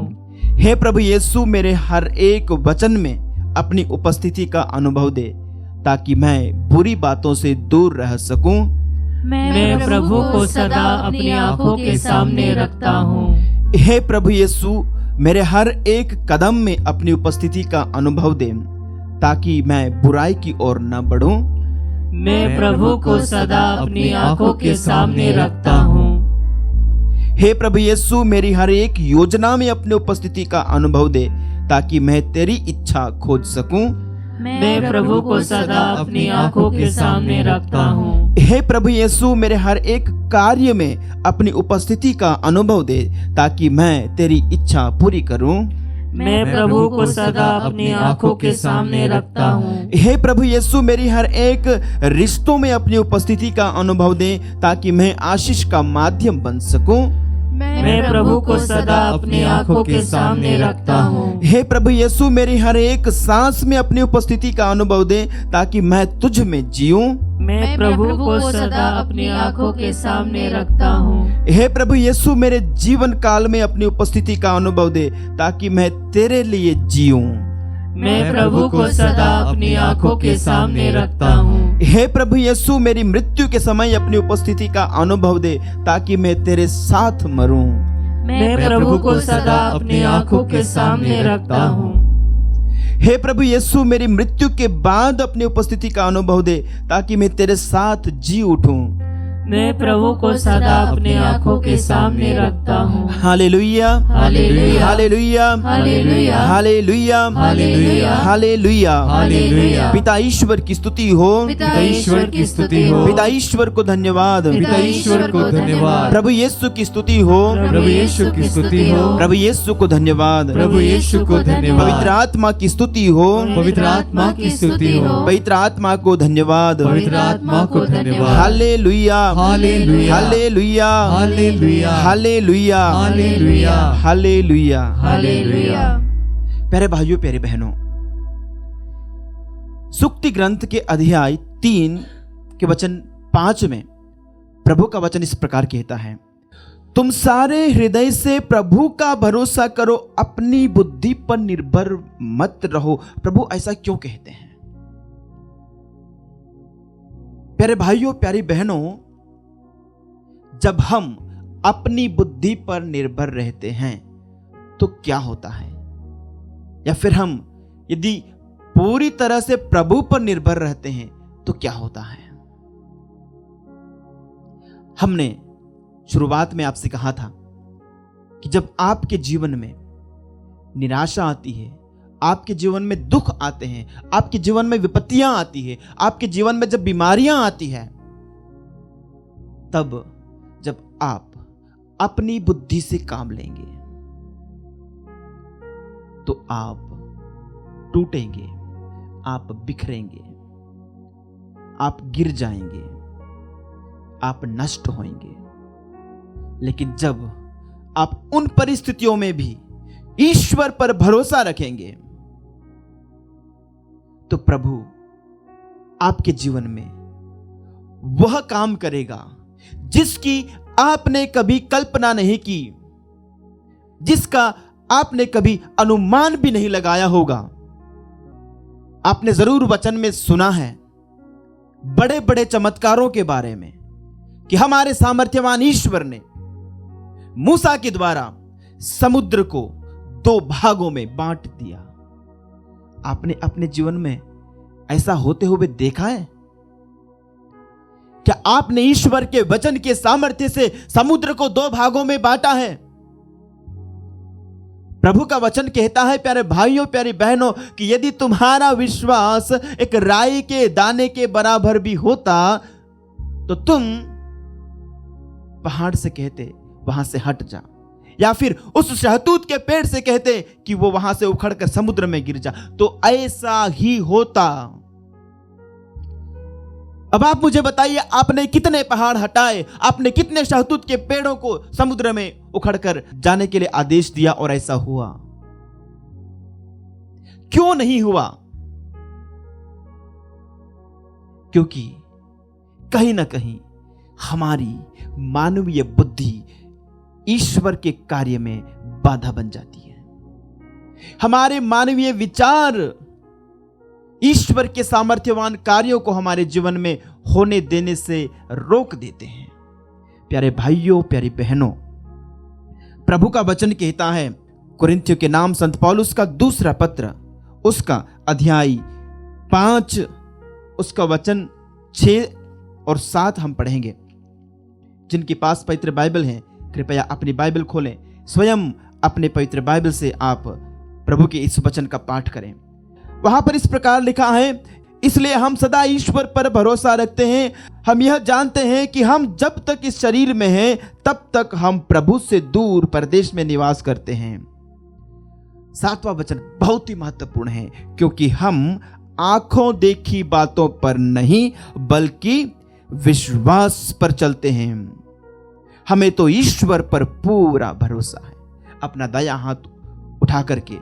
हे प्रभु यीशु, मेरे हर एक वचन में अपनी उपस्थिति का अनुभव दे ताकि मैं बुरी बातों से दूर रह सकूं। मैं प्रभु को सदा अपनी आंखों के सामने रखता हूँ। हे प्रभु यीशु, मेरे हर एक कदम में अपनी उपस्थिति का अनुभव दे ताकि मैं बुराई की ओर न बढ़ूं। मैं प्रभु को सदा अपनी आंखों के सामने रखता हूँ। हे प्रभु यीशु, मेरी हर एक योजना में अपनी उपस्थिति का अनुभव दे ताकि मैं तेरी इच्छा खोज सकूं। मैं प्रभु को सदा अपनी आंखों के सामने रखता हूँ। हे प्रभु यीशु, मेरे हर एक कार्य में अपनी उपस्थिति का अनुभव दे ताकि मैं तेरी इच्छा पूरी करूं। मैं प्रभु को सदा अपनी आंखों के सामने रखता हूँ। हे प्रभु यीशु, मेरी हर एक रिश्तों में अपनी उपस्थिति का अनुभव दे ताकि मैं आशीष का माध्यम बन सकूं। मैं प्रभु को सदा अपनी आंखों के सामने रखता हूँ। हे प्रभु यीशु, मेरी हर एक सांस में अपनी उपस्थिति का अनुभव दे ताकि मैं तुझ में जीऊं। मैं प्रभु को सदा अपनी आंखों के सामने रखता हूँ। हे प्रभु यीशु, मेरे जीवन काल में अपनी उपस्थिति का अनुभव दे ताकि मैं तेरे लिए जीऊं। मैं प्रभु को सदा अपनी आंखों के सामने रखता हूँ। हे प्रभु यीशु, मेरी मृत्यु के समय अपनी उपस्थिति का अनुभव दे ताकि मैं तेरे साथ मरूं। मैं प्रभु को सदा अपनी आंखों के सामने रखता हूँ। हे प्रभु यीशु, मेरी मृत्यु के बाद अपनी उपस्थिति का अनुभव दे ताकि मैं तेरे साथ जी उठूं। मैं प्रभु को सदा अपनी आंखों के सामने रखता हूँ। Hallelujah, hallelujah, hallelujah, hallelujah, hallelujah, hallelujah, hallelujah, hallelujah. पिता ईश्वर की स्तुति हो, पिता ईश्वर की स्तुति हो। पिता ईश्वर को धन्यवाद, पिता ईश्वर को धन्यवाद। प्रभु यीशु की स्तुति हो, प्रभु यीशु की स्तुति हो। प्रभु यीशु को धन्यवाद, प्रभु यीशु को धन्यवाद। पवित्र आत्मा की स्तुति हो, पवित्र आत्मा की स्तुति हो। पवित्र आत्मा को धन्यवाद, पवित्र आत्मा को धन्यवाद। Hallelujah, hallelujah, hallelujah, hallelujah, hallelujah, hallelujah, hallelujah, hallelujah. प्यारे भाइयों, प्यारे बहनों, सुक्ति ग्रंथ के अध्याय 3 के वचन 5 में प्रभु का वचन इस प्रकार कहता है, तुम सारे हृदय से प्रभु का भरोसा करो, अपनी बुद्धि पर निर्भर मत रहो। प्रभु ऐसा क्यों कहते हैं? प्यारे भाइयों, प्यारी बहनों, जब हम अपनी बुद्धि पर निर्भर रहते हैं तो क्या होता है? या फिर हम यदि पूरी तरह से प्रभु पर निर्भर रहते हैं तो क्या होता है? हमने शुरुआत में आपसे कहा था कि जब आपके जीवन में निराशा आती है, आपके जीवन में दुख आते हैं, आपके जीवन में विपत्तियां आती है, आपके जीवन में जब बीमारियां आती है, तब जब आप अपनी बुद्धि से काम लेंगे तो आप टूटेंगे, आप बिखरेंगे, आप गिर जाएंगे, आप नष्ट होंगे। लेकिन जब आप उन परिस्थितियों में भी ईश्वर पर भरोसा रखेंगे तो प्रभु आपके जीवन में वह काम करेगा जिसकी आपने कभी कल्पना नहीं की, जिसका आपने कभी अनुमान भी नहीं लगाया होगा। आपने जरूर वचन में सुना है बड़े बड़े चमत्कारों के बारे में कि हमारे सामर्थ्यवान ईश्वर ने मूसा के द्वारा समुद्र को 2 भागों में बांट दिया। आपने अपने जीवन में ऐसा होते हुए देखा है? क्या आपने ईश्वर के वचन के सामर्थ्य से समुद्र को 2 भागों में बांटा है? प्रभु का वचन कहता है प्यारे भाइयों प्यारी बहनों कि यदि तुम्हारा विश्वास एक राई के दाने के बराबर भी होता तो तुम पहाड़ से कहते वहां से हट जा, या फिर उस शहतूत के पेड़ से कहते कि वो वहां से उखड़कर समुद्र में गिर जा, तो ऐसा ही होता। अब आप मुझे बताइए, आपने कितने पहाड़ हटाए, आपने कितने शहतूत के पेड़ों को समुद्र में उखड़कर जाने के लिए आदेश दिया और ऐसा हुआ? क्यों नहीं हुआ? क्योंकि कहीं ना कहीं हमारी मानवीय बुद्धि ईश्वर के कार्य में बाधा बन जाती है। हमारे मानवीय विचार ईश्वर के सामर्थ्यवान कार्यों को हमारे जीवन में होने देने से रोक देते हैं। प्यारे भाइयों प्यारी बहनों, प्रभु का वचन कहता है, कुरिन्थियों के नाम संत पौलुस का दूसरा पत्र, उसका अध्याय 5, उसका वचन 6 और 7 हम पढ़ेंगे। जिनके पास पवित्र बाइबल है कृपया अपनी बाइबल खोलें, स्वयं अपने पवित्र बाइबल से आप प्रभु के इस वचन का पाठ करें। वहां पर इस प्रकार लिखा है, इसलिए हम सदा ईश्वर पर भरोसा रखते हैं। हम यह जानते हैं कि हम जब तक इस शरीर में हैं तब तक हम प्रभु से दूर परदेश में निवास करते हैं। 7वां वचन बहुत ही महत्वपूर्ण है, क्योंकि हम आंखों देखी बातों पर नहीं बल्कि विश्वास पर चलते हैं। हमें तो ईश्वर पर पूरा भरोसा है। अपना दायां हाथ उठा करके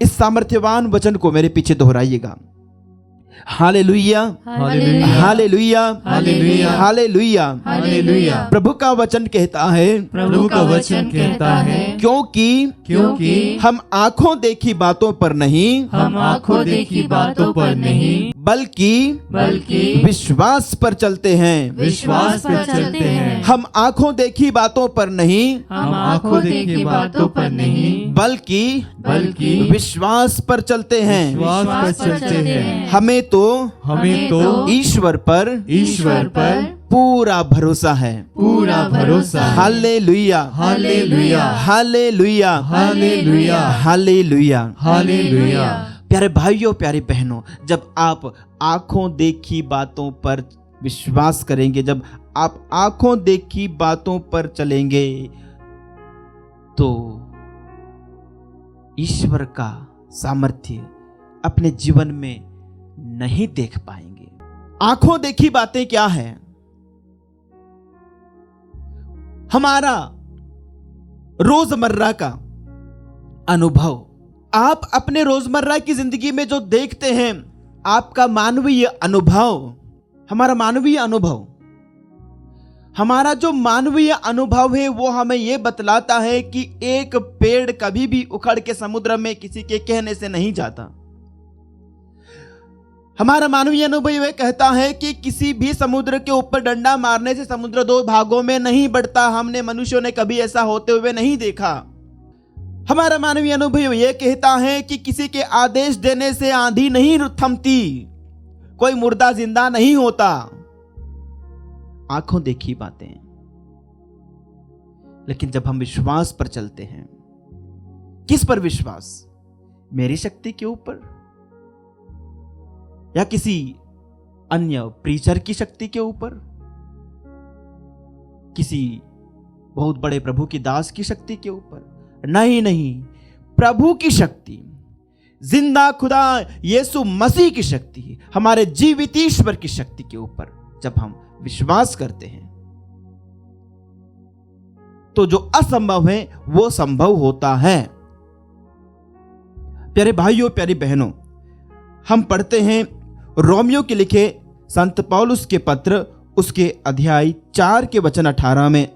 इस सामर्थ्यवान वचन को मेरे पीछे दोहराइएगा। Hallelujah, hallelujah, hallelujah, hallelujah, hallelujah, hallelujah. प्रभु का वचन कहता है, प्रभु का वचन कहता है, क्योंकि हम आंखों देखी बातों पर नहीं, हम आंखों देखी बातों पर नहीं बल्कि विश्वास पर चलते हैं। विश्वास पर चलते हैं। हम आंखों देखी बातों पर नहीं, हम आंखों देखी बातों पर नहीं बल्कि विश्वास पर चलते हैं। विश्वास पर चलते हैं। हमें तो ईश्वर पर पूरा भरोसा है। पूरा भरोसा है। Hallelujah, hallelujah, hallelujah, hallelujah, hallelujah, hallelujah. प्यारे भाइयों प्यारी बहनों, जब आप आंखों देखी बातों पर विश्वास करेंगे, जब आप आंखों देखी बातों पर चलेंगे, तो ईश्वर का सामर्थ्य अपने जीवन में नहीं देख पाएंगे। आंखों देखी बातें क्या है? हमारा रोजमर्रा का अनुभव। आप अपने रोजमर्रा की जिंदगी में जो देखते हैं, आपका मानवीय अनुभव, हमारा मानवीय अनुभव, हमारा जो मानवीय अनुभव है वो हमें यह बतलाता है कि एक पेड़ कभी भी उखड़ के समुद्र में किसी के कहने से नहीं जाता। हमारा मानवीय अनुभव यह कहता है कि किसी भी समुद्र के ऊपर डंडा मारने से समुद्र 2 भागों में नहीं बढ़ता। हमने मनुष्यों ने कभी ऐसा होते हुए नहीं देखा। हमारा मानवीय अनुभव यह कहता है कि किसी के आदेश देने से आंधी नहीं थमती, कोई मुर्दा जिंदा नहीं होता। आंखों देखी बातें। लेकिन जब हम विश्वास पर चलते हैं, किस पर विश्वास? मेरी शक्ति के ऊपर या किसी अन्य प्रीचर की शक्ति के ऊपर, किसी बहुत बड़े प्रभु की दास की शक्ति के ऊपर? नहीं, प्रभु की शक्ति, जिंदा खुदा यीशु मसीह की शक्ति, हमारे जीवित ईश्वर की शक्ति के ऊपर जब हम विश्वास करते हैं, तो जो असंभव है वो संभव होता है। प्यारे भाइयों प्यारी बहनों, हम पढ़ते हैं रोमियो के लिखे संत पौलुस के पत्र, उसके अध्याय 4 के वचन 18 में,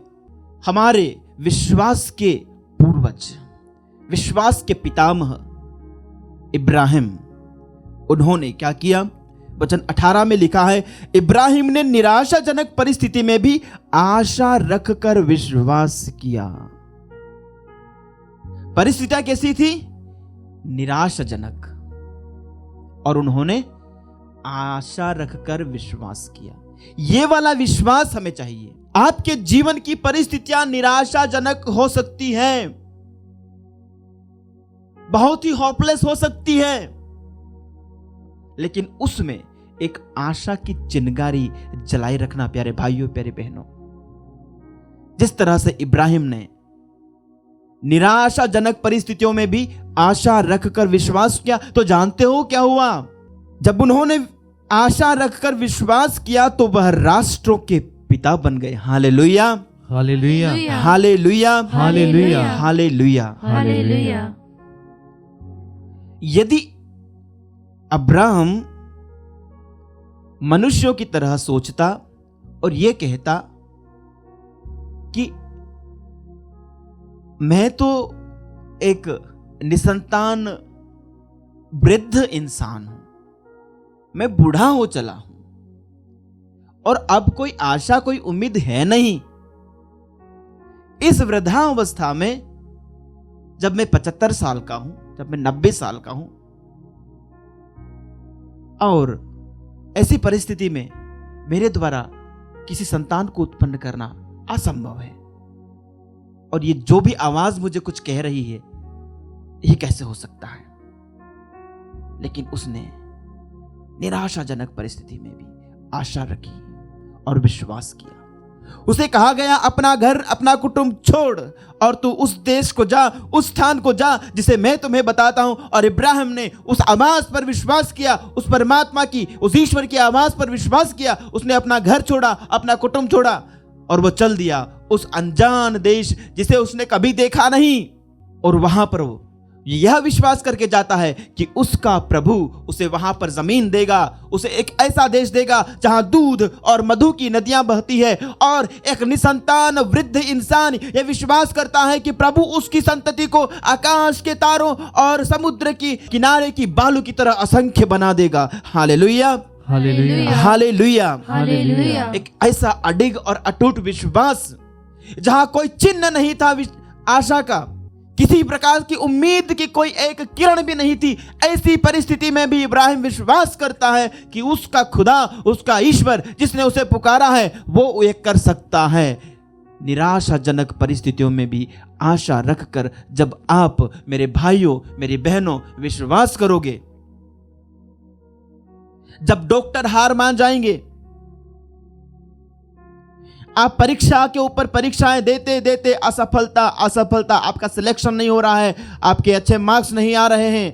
हमारे विश्वास के पूर्वज, विश्वास के पितामह इब्राहिम, उन्होंने क्या किया? वचन 18 में लिखा है, इब्राहिम ने निराशाजनक परिस्थिति में भी आशा रखकर विश्वास किया। परिस्थितियां कैसी थी? निराशाजनक, और उन्होंने आशा रखकर विश्वास किया। यह वाला विश्वास हमें चाहिए। आपके जीवन की परिस्थितियां निराशाजनक हो सकती हैं, बहुत ही होपलेस हो सकती है, लेकिन उसमें एक आशा की चिंगारी जलाई रखना प्यारे भाइयों, प्यारे बहनों। जिस तरह से इब्राहिम ने निराशाजनक परिस्थितियों में भी आशा रखकर विश्वास किया, तो जानते हो क्या हुआ? जब उन्होंने आशा रखकर विश्वास किया तो वह राष्ट्रों के पिता बन गए। Hallelujah, hallelujah, hallelujah, hallelujah, hallelujah. Hallelujah. यदि अब्राहम मनुष्यों की तरह सोचता और यह कहता कि मैं तो एक निसंतान वृद्ध इंसान हूं, मैं बूढ़ा हो चला हूं और अब कोई आशा, कोई उम्मीद है नहीं, इस वृद्धावस्था में जब मैं 75 साल का हूं, जब मैं 90 साल का हूं, और ऐसी परिस्थिति में मेरे द्वारा किसी संतान को उत्पन्न करना असंभव है, और ये जो भी आवाज मुझे कुछ कह रही है, ये कैसे हो सकता है? लेकिन उसने निराशाजनक परिस्थिति में भी आशा रखी और विश्वास किया। उसे कहा गया, अपना घर, अपना कुटुंब छोड़ और तू उस देश को जा, उस स्थान को जा जिसे मैं तुम्हें बताता हूं। और इब्राहिम ने उस आवाज पर विश्वास किया, उस परमात्मा की, उस ईश्वर की आवाज पर विश्वास किया। उसने अपना घर छोड़ा, अपना कुटुंब छोड़ा और वो चल दिया उस अनजान देश जिसे उसने कभी देखा नहीं। और वहां पर वो यह विश्वास करके जाता है कि उसका प्रभु उसे वहां पर जमीन देगा, उसे एक ऐसा देश देगा जहां दूध और मधु की नदियां बहती है। और एक निसंतान वृद्ध इंसान यह विश्वास करता है कि प्रभु उसकी संतति को आकाश के तारों और समुद्र की किनारे की बालू की तरह असंख्य बना देगा। Hallelujah, hallelujah, hallelujah, hallelujah. एक ऐसा अडिग और अटूट विश्वास जहां कोई चिन्ह नहीं था आशा का, किसी प्रकार की उम्मीद की कोई एक किरण भी नहीं थी। ऐसी परिस्थिति में भी इब्राहिम विश्वास करता है कि उसका खुदा, उसका ईश्वर जिसने उसे पुकारा है, वो ये कर सकता है। निराशाजनक परिस्थितियों में भी आशा रखकर जब आप मेरे भाइयों, मेरी बहनों विश्वास करोगे, जब डॉक्टर हार मान जाएंगे, आप परीक्षा के ऊपर परीक्षाएं देते देते असफलता, असफलता, आपका सिलेक्शन नहीं हो रहा है, आपके अच्छे मार्क्स नहीं आ रहे हैं,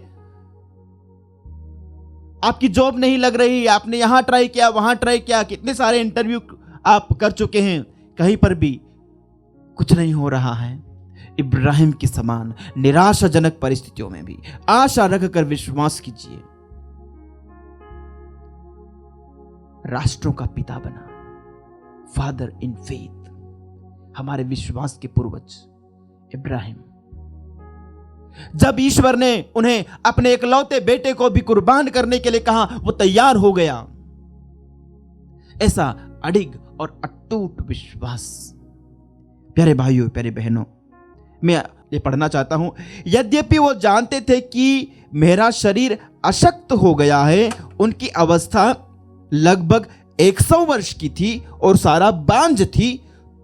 आपकी जॉब नहीं लग रही, आपने यहां ट्राई किया, वहां ट्राई किया, कितने सारे इंटरव्यू आप कर चुके हैं, कहीं पर भी कुछ नहीं हो रहा है। इब्राहिम के समान निराशाजनक परिस्थितियों में भी आशा रखकर विश्वास कीजिए। राष्ट्रों का पिता बना, फादर इन फेथ, हमारे विश्वास के पूर्वज इब्राहिम। जब ईश्वर ने उन्हें अपने इकलौते बेटे को भी कुर्बान करने के लिए कहा, वो तैयार हो गया। ऐसा अडिग और अटूट विश्वास। प्यारे भाइयों, प्यारे बहनों, मैं ये पढ़ना चाहता हूं। यद्यपि वो जानते थे कि मेरा शरीर अशक्त हो गया है, उनकी अवस्था लगभग 100 वर्ष की थी और सारा बांझ थी,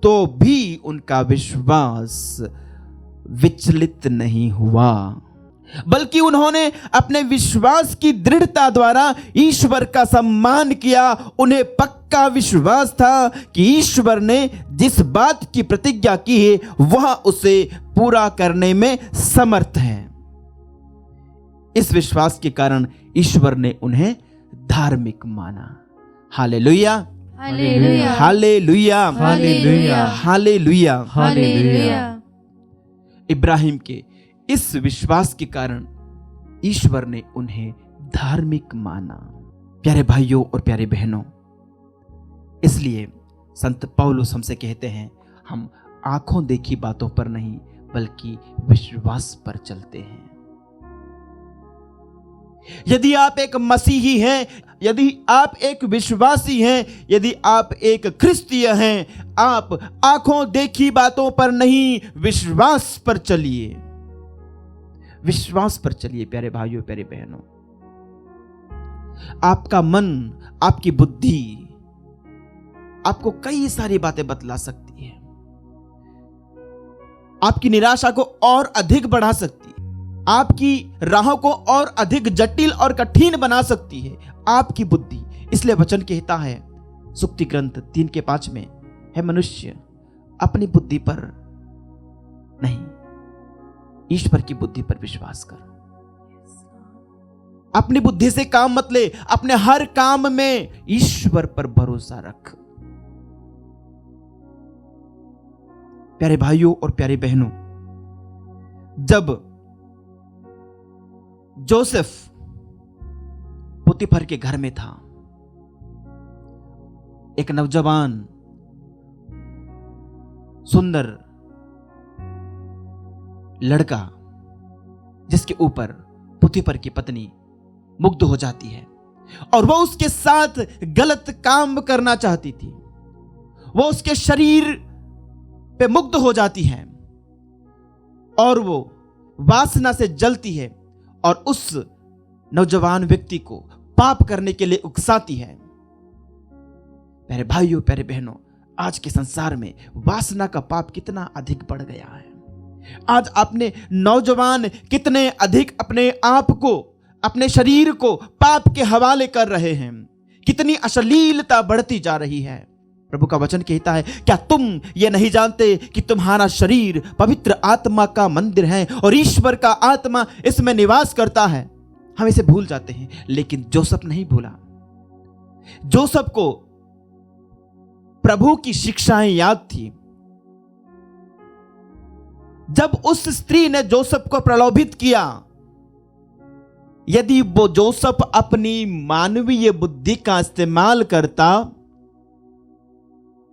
तो भी उनका विश्वास विचलित नहीं हुआ, बल्कि उन्होंने अपने विश्वास की दृढ़ता द्वारा ईश्वर का सम्मान किया। उन्हें पक्का विश्वास था कि ईश्वर ने जिस बात की प्रतिज्ञा की है वह उसे पूरा करने में समर्थ है। इस विश्वास के कारण ईश्वर ने उन्हें धार्मिक माना। Hallelujah, hallelujah, hallelujah, hallelujah, hallelujah. Hallelujah. Ibrahim के इस विश्वास के कारण ईश्वर ने उन्हें धार्मिक माना। प्यारे भाइयों और प्यारे बहनों, इसलिए संत पौलुस हमसे कहते हैं, हम आंखों देखी बातों पर नहीं बल्कि विश्वास पर चलते हैं। यदि आप एक मसीही हैं, यदि आप एक विश्वासी हैं, यदि आप एक ख्रिस्तीय हैं, आप आंखों देखी बातों पर नहीं, विश्वास पर चलिए, विश्वास पर चलिए। प्यारे भाइयों, प्यारे बहनों, आपका मन, आपकी बुद्धि आपको कई सारी बातें बतला सकती है, आपकी निराशा को और अधिक बढ़ा सकती है, आपकी राहों को और अधिक जटिल और कठिन बना सकती है आपकी बुद्धि। इसलिए वचन कहता है सुक्ति ग्रंथ 3:5 में, है मनुष्य अपनी बुद्धि पर नहीं, ईश्वर की बुद्धि पर विश्वास कर। अपनी बुद्धि से काम मत ले, अपने हर काम में ईश्वर पर भरोसा रख। प्यारे भाइयों और प्यारी बहनों, जब जोसेफ पोतीफर के घर में था, एक नौजवान सुंदर लड़का जिसके ऊपर पोतीफर की पत्नी मुग्ध हो जाती है और वो उसके साथ गलत काम करना चाहती थी। वो उसके शरीर पे मुग्ध हो जाती है और वो वासना से जलती है और उस नौजवान व्यक्ति को पाप करने के लिए उकसाती है। प्यारे भाइयों प्यारे बहनों, आज के संसार में वासना का पाप कितना अधिक बढ़ गया है। आज अपने नौजवान कितने अधिक अपने आप को, अपने शरीर को पाप के हवाले कर रहे हैं। कितनी अश्लीलता बढ़ती जा रही है। प्रभु का वचन कहता है, क्या तुम ये नहीं जानते कि तुम्हारा शरीर पवित्र आत्मा का मंदिर है और ईश्वर का आत्मा इसमें निवास करता है। हम इसे भूल जाते हैं, लेकिन जोसेफ नहीं भूला। जोसेफ को प्रभु की शिक्षाएं याद थी। जब उस स्त्री ने जोसेफ को प्रलोभित किया, यदि वो जोसेफ अपनी मानवीय बुद्धि का इस्तेमाल करता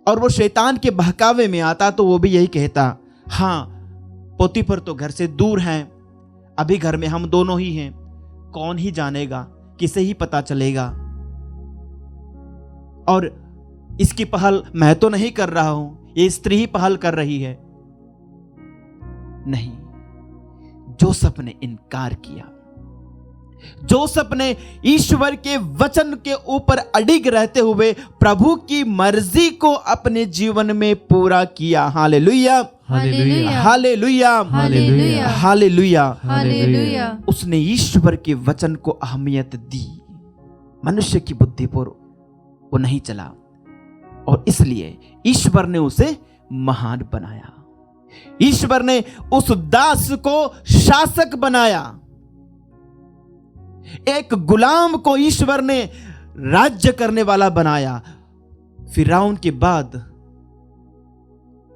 और वो शैतान के बहकावे में आता, तो वो भी यही कहता, हां पोतीफर तो घर से दूर हैं, अभी घर में हम दोनों ही हैं, कौन ही जानेगा, किसे ही पता चलेगा, और इसकी पहल मैं तो नहीं कर रहा हूं, ये स्त्री ही पहल कर रही है। नहीं, जोसेफ ने इनकार किया। जोसेफ ने ईश्वर के वचन के ऊपर अडिग रहते हुए प्रभु की मर्जी को अपने जीवन में पूरा किया। Hallelujah, hallelujah, hallelujah, hallelujah, hallelujah. Hallelujah. उसने ईश्वर के वचन को अहमियत दी, मनुष्य की बुद्धि पर वो नहीं चला, और इसलिए ईश्वर ने उसे महान बनाया। ईश्वर ने उस दास को शासक बनाया। एक गुलाम को ईश्वर ने राज्य करने वाला बनाया। फिरौन के बाद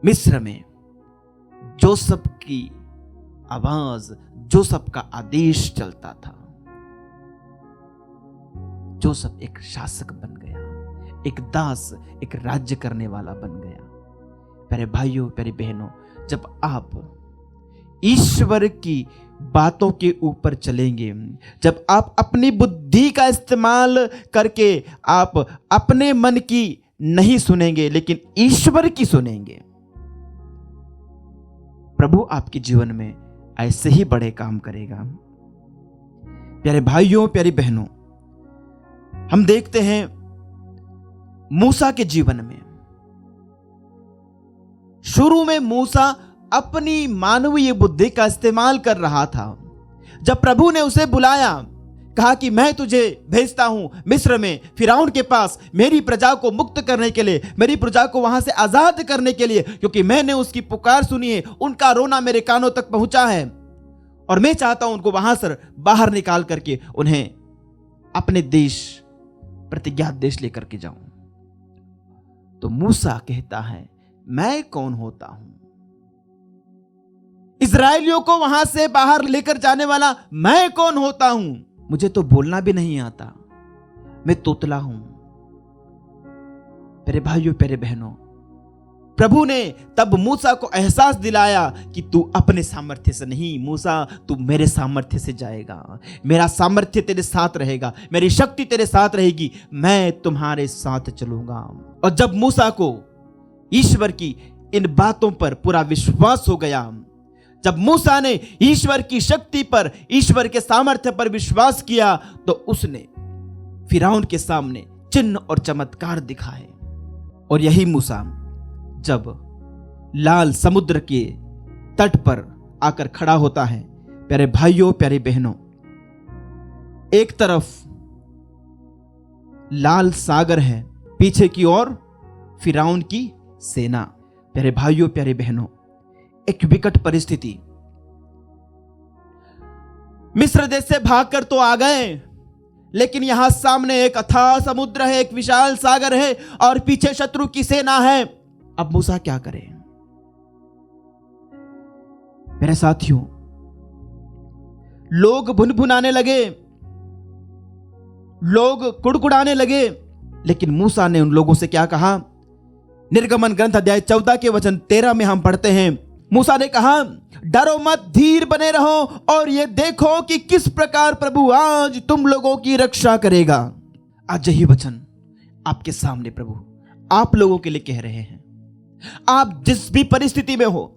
मिस्र में जोसेफ की आवाज, जोसेफ का आदेश चलता था। जोसेफ एक शासक बन गया, एक दास, एक राज्य करने वाला बन गया। प्यारे भाइयों प्यारी बहनों, जब आप ईश्वर की बातों के ऊपर चलेंगे, जब आप अपनी बुद्धि का इस्तेमाल करके आप अपने मन की नहीं सुनेंगे लेकिन ईश्वर की सुनेंगे, प्रभु आपके जीवन में ऐसे ही बड़े काम करेगा। प्यारे भाइयों प्यारी बहनों, हम देखते हैं मूसा के जीवन में, शुरू में मूसा अपनी मानवीय बुद्धि का इस्तेमाल कर रहा था। जब प्रभु ने उसे बुलाया, कहा कि मैं तुझे भेजता हूं मिस्र में फिरौन के पास, मेरी प्रजा को मुक्त करने के लिए, मेरी प्रजा को वहां से आजाद करने के लिए, क्योंकि मैंने उसकी पुकार सुनी है, उनका रोना मेरे कानों तक पहुंचा है और मैं चाहता हूं उनको वहां से बाहर निकाल करके उन्हें अपने देश, प्रतिज्ञात देश लेकर के जाऊं। तो मूसा कहता है, मैं कौन होता हूं? इजराइलियों को वहां से बाहर लेकर जाने वाला मैं कौन होता हूं? मुझे तो बोलना भी नहीं आता, मैं तोतला हूं। प्यारे भाइयों प्यारे बहनों, प्रभु ने तब मूसा को एहसास दिलाया कि तू अपने सामर्थ्य से नहीं, मूसा तू मेरे सामर्थ्य से जाएगा, मेरा सामर्थ्य तेरे साथ रहेगा, मेरी शक्ति तेरे साथ रहेगी, मैं तुम्हारे साथ चलूंगा। और जब मूसा को ईश्वर की इन बातों पर पूरा विश्वास हो गया, जब मूसा ने ईश्वर की शक्ति पर, ईश्वर के सामर्थ्य पर विश्वास किया, तो उसने फिरौन के सामने चिन्ह और चमत्कार दिखाए। और यही मूसा जब लाल समुद्र के तट पर आकर खड़ा होता है, प्यारे भाइयों, प्यारी बहनों, एक तरफ लाल सागर है, पीछे की ओर फिरौन की सेना। प्यारे भाइयों, प्यारी बहनों, एक विकट परिस्थिति। मिस्र देश से भागकर तो आ गए, लेकिन यहां सामने एक अथाह समुद्र है, एक विशाल सागर है और पीछे शत्रु की सेना है। अब मूसा क्या करे? मेरे साथियों, लोग भुनभुनाने लगे, लोग कुड़कुड़ाने लगे, लेकिन मूसा ने उन लोगों से क्या कहा? निर्गमन ग्रंथ अध्याय 14 के वचन 13 में हम पढ़ते हैं, मूसा ने कहा, डरो मत, धीर बने रहो और ये देखो कि किस प्रकार प्रभु आज तुम लोगों की रक्षा करेगा। आज यही वचन आपके सामने प्रभु आप लोगों के लिए कह रहे हैं। आप जिस भी परिस्थिति में हो,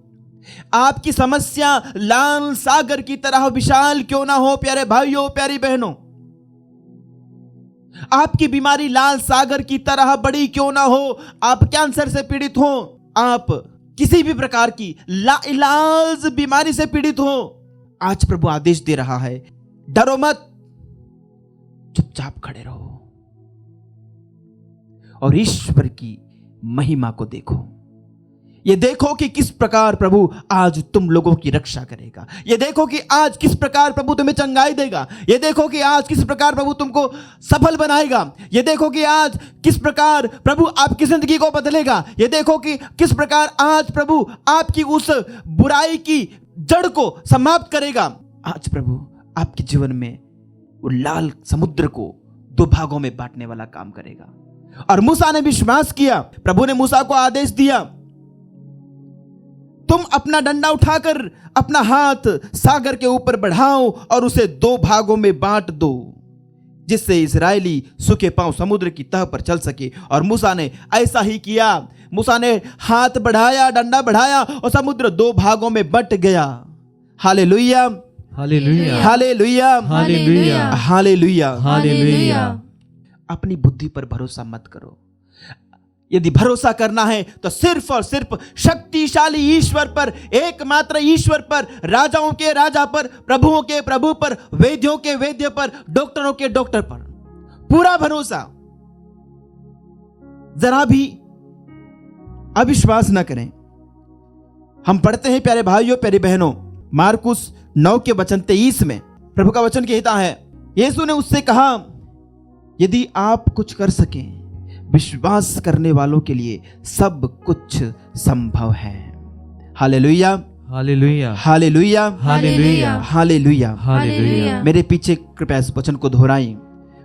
आपकी समस्या लाल सागर की तरह विशाल क्यों ना हो, प्यारे भाइयों, प्यारी बहनों, आपकी बीमारी लाल सागर की तरह बड़ी क्यों ना हो, आप कैंसर से पीड़ित हो, आप किसी भी प्रकार की लाइलाज बीमारी से पीड़ित हो, आज प्रभु आदेश दे रहा है, डरो मत, चुपचाप खड़े रहो और ईश्वर की महिमा को देखो। ये देखो कि किस प्रकार प्रभु आज तुम लोगों की रक्षा करेगा। ये देखो कि आज किस प्रकार प्रभु तुम्हें चंगाई देगा। ये देखो कि आज किस प्रकार प्रभु तुमको सफल बनाएगा। ये देखो कि आज किस प्रकार प्रभु आपकी जिंदगी को बदलेगा। ये देखो कि किस प्रकार आज प्रभु आपकी उस बुराई की जड़ को समाप्त करेगा। आज प्रभु आपके जीवन में वो लाल समुद्र को दो भागों में बांटने वाला काम करेगा। और मूसा ने विश्वास किया। प्रभु ने मूसा को आदेश दिया, तुम अपना डंडा उठाकर अपना हाथ सागर के ऊपर बढ़ाओ और उसे दो भागों में बांट दो, जिससे इस्राएली सूखे पांव समुद्र की तह पर चल सके। और मूसा ने ऐसा ही किया। मूसा ने हाथ बढ़ाया, डंडा बढ़ाया और समुद्र दो भागों में बंट गया। Hallelujah, hallelujah, hallelujah, hallelujah, hallelujah, hallelujah. अपनी बुद्धि पर भरोसा मत करो। यदि भरोसा करना है तो सिर्फ और सिर्फ शक्तिशाली ईश्वर पर, एकमात्र ईश्वर पर, राजाओं के राजा पर, प्रभुओं के प्रभु पर, वेद्यों के वेद्य पर, डॉक्टरों के डॉक्टर पर पूरा भरोसा। जरा भी अविश्वास न करें। हम पढ़ते हैं प्यारे भाइयों, प्यारी बहनों, मार्कुस 9 के वचन 23 में प्रभु का वचन कहता है, यीशु ने उससे कहा, यदि आप कुछ कर सकें, विश्वास करने वालों के लिए सब कुछ संभव है। Hallelujah, hallelujah, hallelujah, hallelujah, hallelujah, hallelujah. मेरे पीछे कृपया इस वचन को दोहराएं।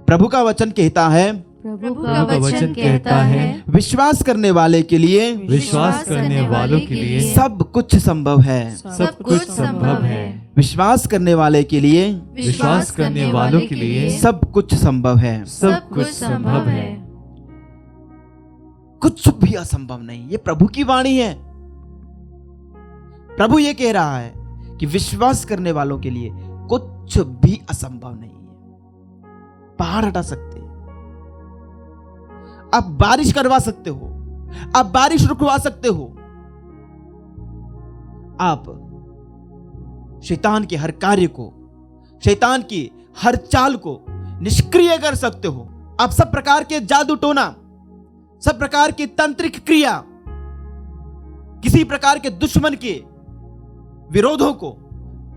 प्रभु का वचन कहता है, प्रभु का वचन कहता है, विश्वास करने वाले के लिए, विश्वास करने वालों के लिए सब कुछ संभव है। सब कुछ संभव है। विश्वास करने वाले के लिए, विश्वास करने वालों के लिए सब कुछ संभव है। सब कुछ संभव है। कुछ भी असंभव नहीं। ये प्रभु की वाणी है। प्रभु ये कह रहा है कि विश्वास करने वालों के लिए कुछ भी असंभव नहीं है। पहाड़ हटा सकते, आप बारिश करवा सकते हो, आप बारिश रुकवा सकते हो, आप शैतान के हर कार्य को, शैतान की हर चाल को निष्क्रिय कर सकते हो। आप सब प्रकार के जादू टोना, सब प्रकार की तांत्रिक क्रिया, किसी प्रकार के दुश्मन के विरोधों को,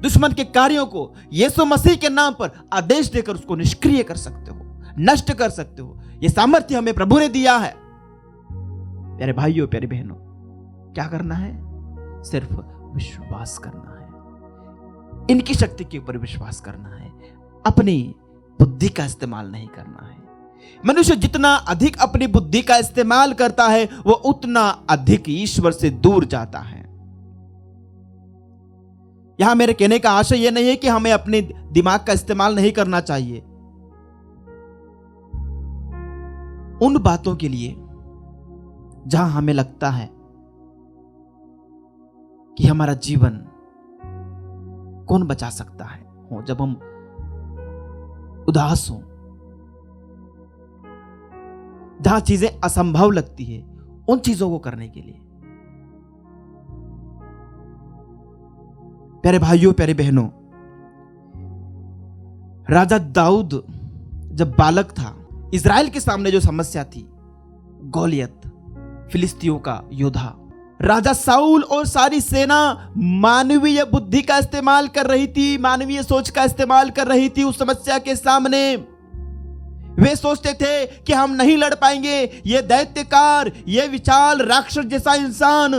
दुश्मन के कार्यों को यीशु मसीह के नाम पर आदेश देकर उसको निष्क्रिय कर सकते हो, नष्ट कर सकते हो। यह सामर्थ्य हमें प्रभु ने दिया है। प्यारे भाइयों, प्यारी बहनों, क्या करना है? सिर्फ विश्वास करना है। इनकी शक्ति के ऊपर विश्वास करना है। अपनी बुद्धि का इस्तेमाल नहीं करना है। मनुष्य जितना अधिक अपनी बुद्धि का इस्तेमाल करता है, वो उतना अधिक ईश्वर से दूर जाता है। यहां मेरे कहने का आशय यह नहीं है कि हमें अपने दिमाग का इस्तेमाल नहीं करना चाहिए। उन बातों के लिए जहां हमें लगता है कि हमारा जीवन कौन बचा सकता है, हो जब हम उदास हों, जहां चीजें असंभव लगती है, उन चीजों को करने के लिए। प्यारे भाइयों, प्यारे बहनों, राजा दाऊद जब बालक था, इज़राइल के सामने जो समस्या थी, गोलियत फिलिस्तियों का योद्धा, राजा साउल और सारी सेना मानवीय बुद्धि का इस्तेमाल कर रही थी, मानवीय सोच का इस्तेमाल कर रही थी उस समस्या के सामने। वे सोचते थे कि हम नहीं लड़ पाएंगे, ये दैत्यकार, ये विशाल राक्षस जैसा इंसान,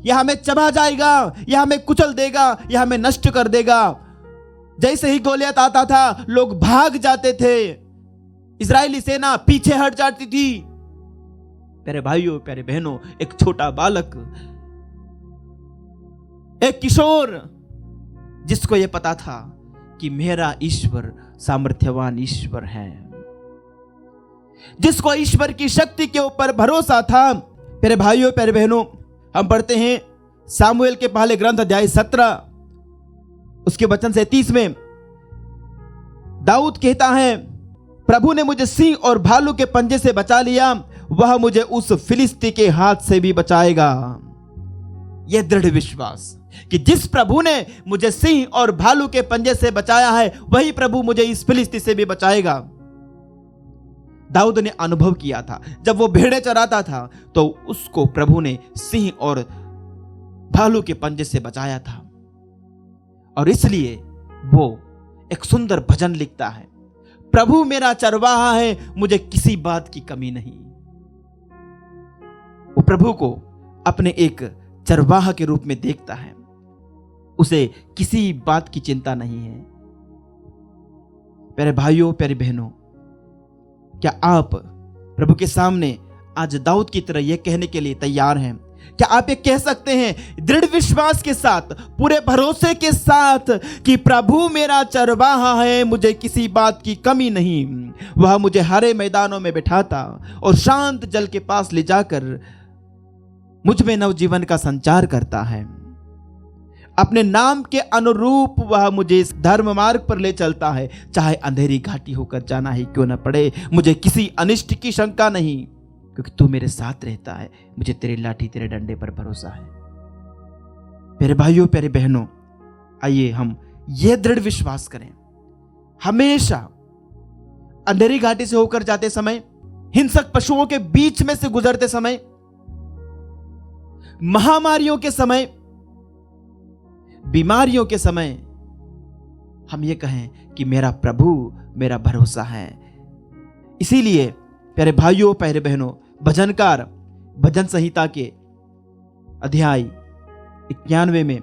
यह हमें चबा जाएगा, यह हमें कुचल देगा, यह हमें नष्ट कर देगा। जैसे ही गोलियत आता था, लोग भाग जाते थे, इजरायली सेना पीछे हट जाती थी। प्यारे भाइयों, प्यारे बहनों, एक छोटा बालक, एक किशोर, जिसको यह पता था कि मेरा ईश्वर सामर्थ्यवान ईश्वर है, जिसको ईश्वर की शक्ति के ऊपर भरोसा था। प्यारे भाइयों, प्यारे बहनों, हम पढ़ते हैं सामुएल के पहले ग्रंथ अध्याय 17 उसके वचन से 30 में दाऊद कहता है, प्रभु ने मुझे सिंह और भालू के पंजे से बचा लिया, वह मुझे उस फिलिस्ती के हाथ से भी बचाएगा। यह दृढ़ विश्वास कि जिस प्रभु ने मुझे सिंह और भालू के पंजे से बचाया है, वही प्रभु मुझे इस फिलिस्ती से भी बचाएगा। दाऊद ने अनुभव किया था, जब वो भेड़ें चराता था तो उसको प्रभु ने सिंह और भालू के पंजे से बचाया था, और इसलिए वो एक सुंदर भजन लिखता है, प्रभु मेरा चरवाहा है, मुझे किसी बात की कमी नहीं। वो प्रभु को अपने एक चरवाहा के रूप में देखता है, उसे किसी बात की चिंता नहीं है। प्यारे भाइयों, प्यारी बहनों, क्या आप प्रभु के सामने आज दाऊद की तरह यह कहने के लिए तैयार हैं? क्या आप ये कह सकते हैं दृढ़ विश्वास के साथ, पूरे भरोसे के साथ कि प्रभु मेरा चरवाहा है, मुझे किसी बात की कमी नहीं, वह मुझे हरे मैदानों में बिठाता और शांत जल के पास ले जाकर मुझ में नवजीवन का संचार करता है, अपने नाम के अनुरूप वह मुझे इस धर्म मार्ग पर ले चलता है, चाहे अंधेरी घाटी होकर जाना ही क्यों न पड़े, मुझे किसी अनिष्ट की शंका नहीं, क्योंकि तू मेरे साथ रहता है, मुझे तेरी लाठी तेरे डंडे पर भरोसा है। प्यारे भाइयों, प्यारे बहनों, आइए हम यह दृढ़ विश्वास करें, हमेशा अंधेरी घाटी से होकर जाते समय, हिंसक पशुओं के बीच में से गुजरते समय, महामारियों के समय, बीमारियों के समय, हम ये कहें कि मेरा प्रभु मेरा भरोसा है। इसीलिए प्यारे भाइयों, प्यारे बहनों, भजनकार भजन संहिता के अध्याय 91 में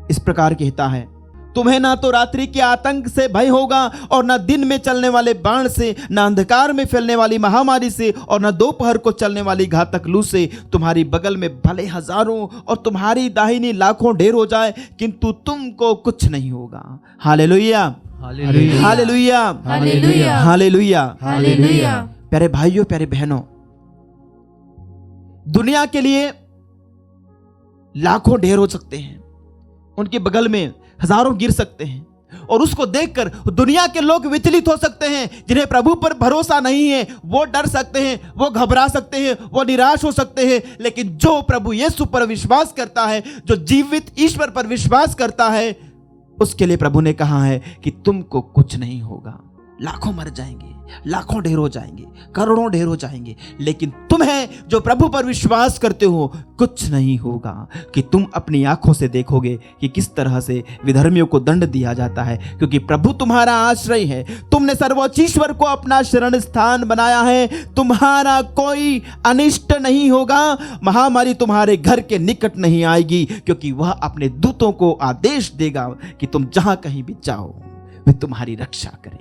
इस प्रकार कहता है, तुम्हें ना तो रात्रि के आतंक से भय होगा और ना दिन में चलने वाले बाण से, ना अंधकार में फैलने वाली महामारी से और ना दोपहर को चलने वाली घातक लू से। तुम्हारी बगल में भले हजारों और तुम्हारी दाहिनी लाखों ढेर हो जाए, किंतु तुमको कुछ नहीं होगा। Hallelujah, hallelujah, hallelujah, hallelujah, hallelujah, hallelujah. प्यारे भाइयों, प्यारे बहनों, दुनिया के लिए लाखों ढेर हो सकते हैं, उनके बगल में हजारों गिर सकते हैं, और उसको देखकर दुनिया के लोग विचलित हो सकते हैं। जिन्हें प्रभु पर भरोसा नहीं है वो डर सकते हैं, वो घबरा सकते हैं, वो निराश हो सकते हैं। लेकिन जो प्रभु यीशु पर विश्वास करता है, जो जीवित ईश्वर पर विश्वास करता है, उसके लिए प्रभु ने कहा है कि तुमको कुछ नहीं होगा। लाखों मर जाएंगे, लाखों ढेर हो जाएंगे, करोड़ों ढेर हो जाएंगे, लेकिन तुम्हें जो प्रभु पर विश्वास करते हो कुछ नहीं होगा। कि तुम अपनी आंखों से देखोगे कि किस तरह से विधर्मियों को दंड दिया जाता है, क्योंकि प्रभु तुम्हारा आश्रय है। तुमने सर्वोच्च ईश्वर को अपना शरण स्थान बनाया है, तुम्हारा कोई अनिष्ट नहीं होगा। महामारी तुम्हारे घर के निकट नहीं आएगी, क्योंकि वह अपने दूतों को आदेश देगा कि तुम जहां कहीं भी जाओ वे तुम्हारी रक्षा करें।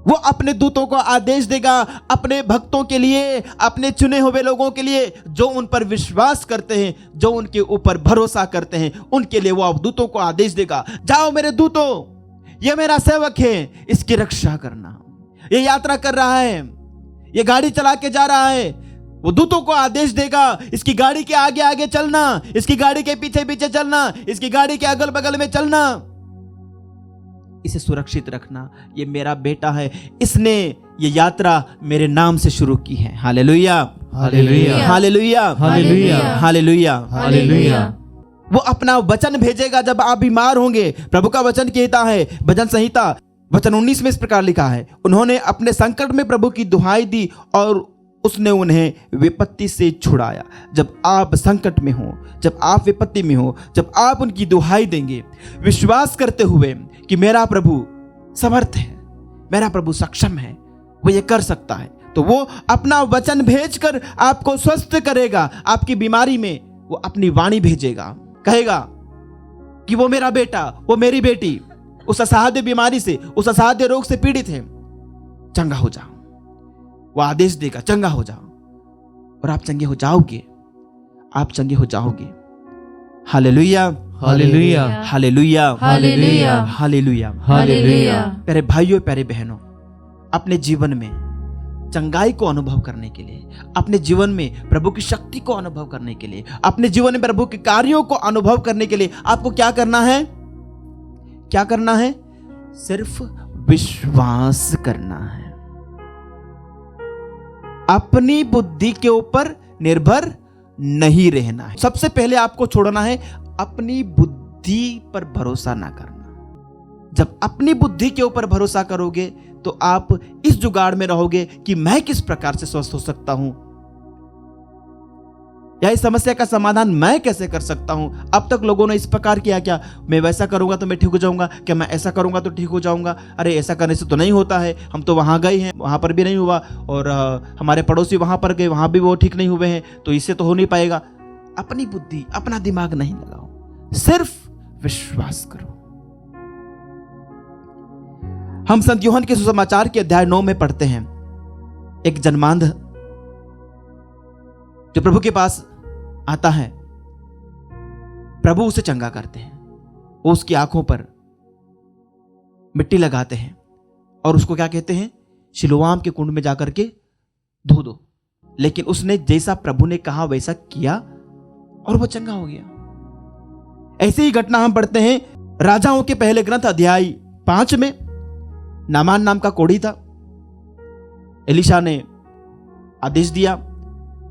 वो अपने दूतों को आदेश देगा अपने भक्तों के लिए, अपने चुने हुए लोगों के लिए, जो उन पर विश्वास करते हैं, जो उनके ऊपर भरोसा करते हैं, उनके लिए वो दूतों को आदेश देगा, जाओ मेरे दूतों, ये मेरा सेवक है, इसकी रक्षा करना। ये यात्रा कर रहा है, ये गाड़ी चला के जा रहा है, वो दूतों को आदेश देगा, इसकी गाड़ी के आगे आगे चलना, इसकी गाड़ी के पीछे पीछे चलना, इसकी गाड़ी के अगल बगल में चलना, इसे सुरक्षित रखना। ये मेरा बेटा है, इसने ये यात्रा मेरे नाम से शुरू की है। Hallelujah, hallelujah, hallelujah, hallelujah, hallelujah, hallelujah. वो अपना वचन भेजेगा जब आप बीमार होंगे। प्रभु का वचन कहता है, भजन संहिता वचन 19 में इस प्रकार लिखा है, उन्होंने अपने संकट में प्रभु की दुहाई दी और उसने उन्हें विपत्ति से छुड़ाया। जब आप संकट में हो, जब आप विपत्ति में हो, जब आप उनकी दुहाई देंगे विश्वास करते हुए कि मेरा प्रभु समर्थ है, मेरा प्रभु सक्षम है, वो ये कर सकता है, तो वो अपना वचन भेजकर आपको स्वस्थ करेगा। आपकी बीमारी में वो अपनी वाणी भेजेगा, कहेगा कि वो मेरा बेटा, वो मेरी बेटी उस असाध्य बीमारी से, उस असाध्य रोग से पीड़ित है, चंगा हो जाओ। वो आदेश देगा, चंगा हो जाओ, और आप चंगे हो जाओगे, आप चंगे हो जाओगे। Hallelujah, hallelujah, hallelujah, hallelujah, hallelujah. Hallelujah. प्यारे भाइयों, प्यारे बहनों, अपने जीवन में चंगाई को अनुभव करने के लिए, अपने जीवन में प्रभु की शक्ति को अनुभव करने के लिए, अपने जीवन में प्रभु के कार्यों को अनुभव करने के लिए आपको क्या करना है? क्या करना है? सिर्फ विश्वास करना है। अपनी बुद्धि के ऊपर निर्भर नहीं रहना है। सबसे पहले आपको छोड़ना है अपनी बुद्धि पर भरोसा ना करना। जब अपनी बुद्धि के ऊपर भरोसा करोगे तो आप इस जुगाड़ में रहोगे कि मैं किस प्रकार से स्वस्थ हो सकता हूं, या इस समस्या का समाधान मैं कैसे कर सकता हूं। अब तक लोगों ने इस प्रकार किया, क्या मैं वैसा करूंगा तो मैं ठीक हो जाऊंगा, क्या मैं ऐसा करूंगा तो ठीक हो जाऊंगा, अरे ऐसा करने से तो नहीं होता है, हम तो वहां गए हैं, वहां पर भी नहीं हुआ, और हमारे पड़ोसी वहां पर गए, वहां भी वो ठीक नहीं हुए हैं, तो इससे तो हो नहीं पाएगा। अपनी बुद्धि, अपना दिमाग नहीं लगाओ, सिर्फ विश्वास करो। हम संत यूहन्ना के सुसमाचार के अध्याय 9 में पढ़ते हैं, एक जन्मांध जो प्रभु के पास आता है, प्रभु उसे चंगा करते हैं। वो उसकी आंखों पर मिट्टी लगाते हैं और उसको क्या कहते हैं? शिलोआम के कुंड में जाकर के धो दो। लेकिन उसने जैसा प्रभु ने कहा वैसा किया और वो चंगा हो गया। ऐसी ही घटना हम पढ़ते हैं राजाओं के पहले ग्रंथ अध्याय 5 में। नामान नाम का कोढ़ी था। एलिशा ने आदेश दिया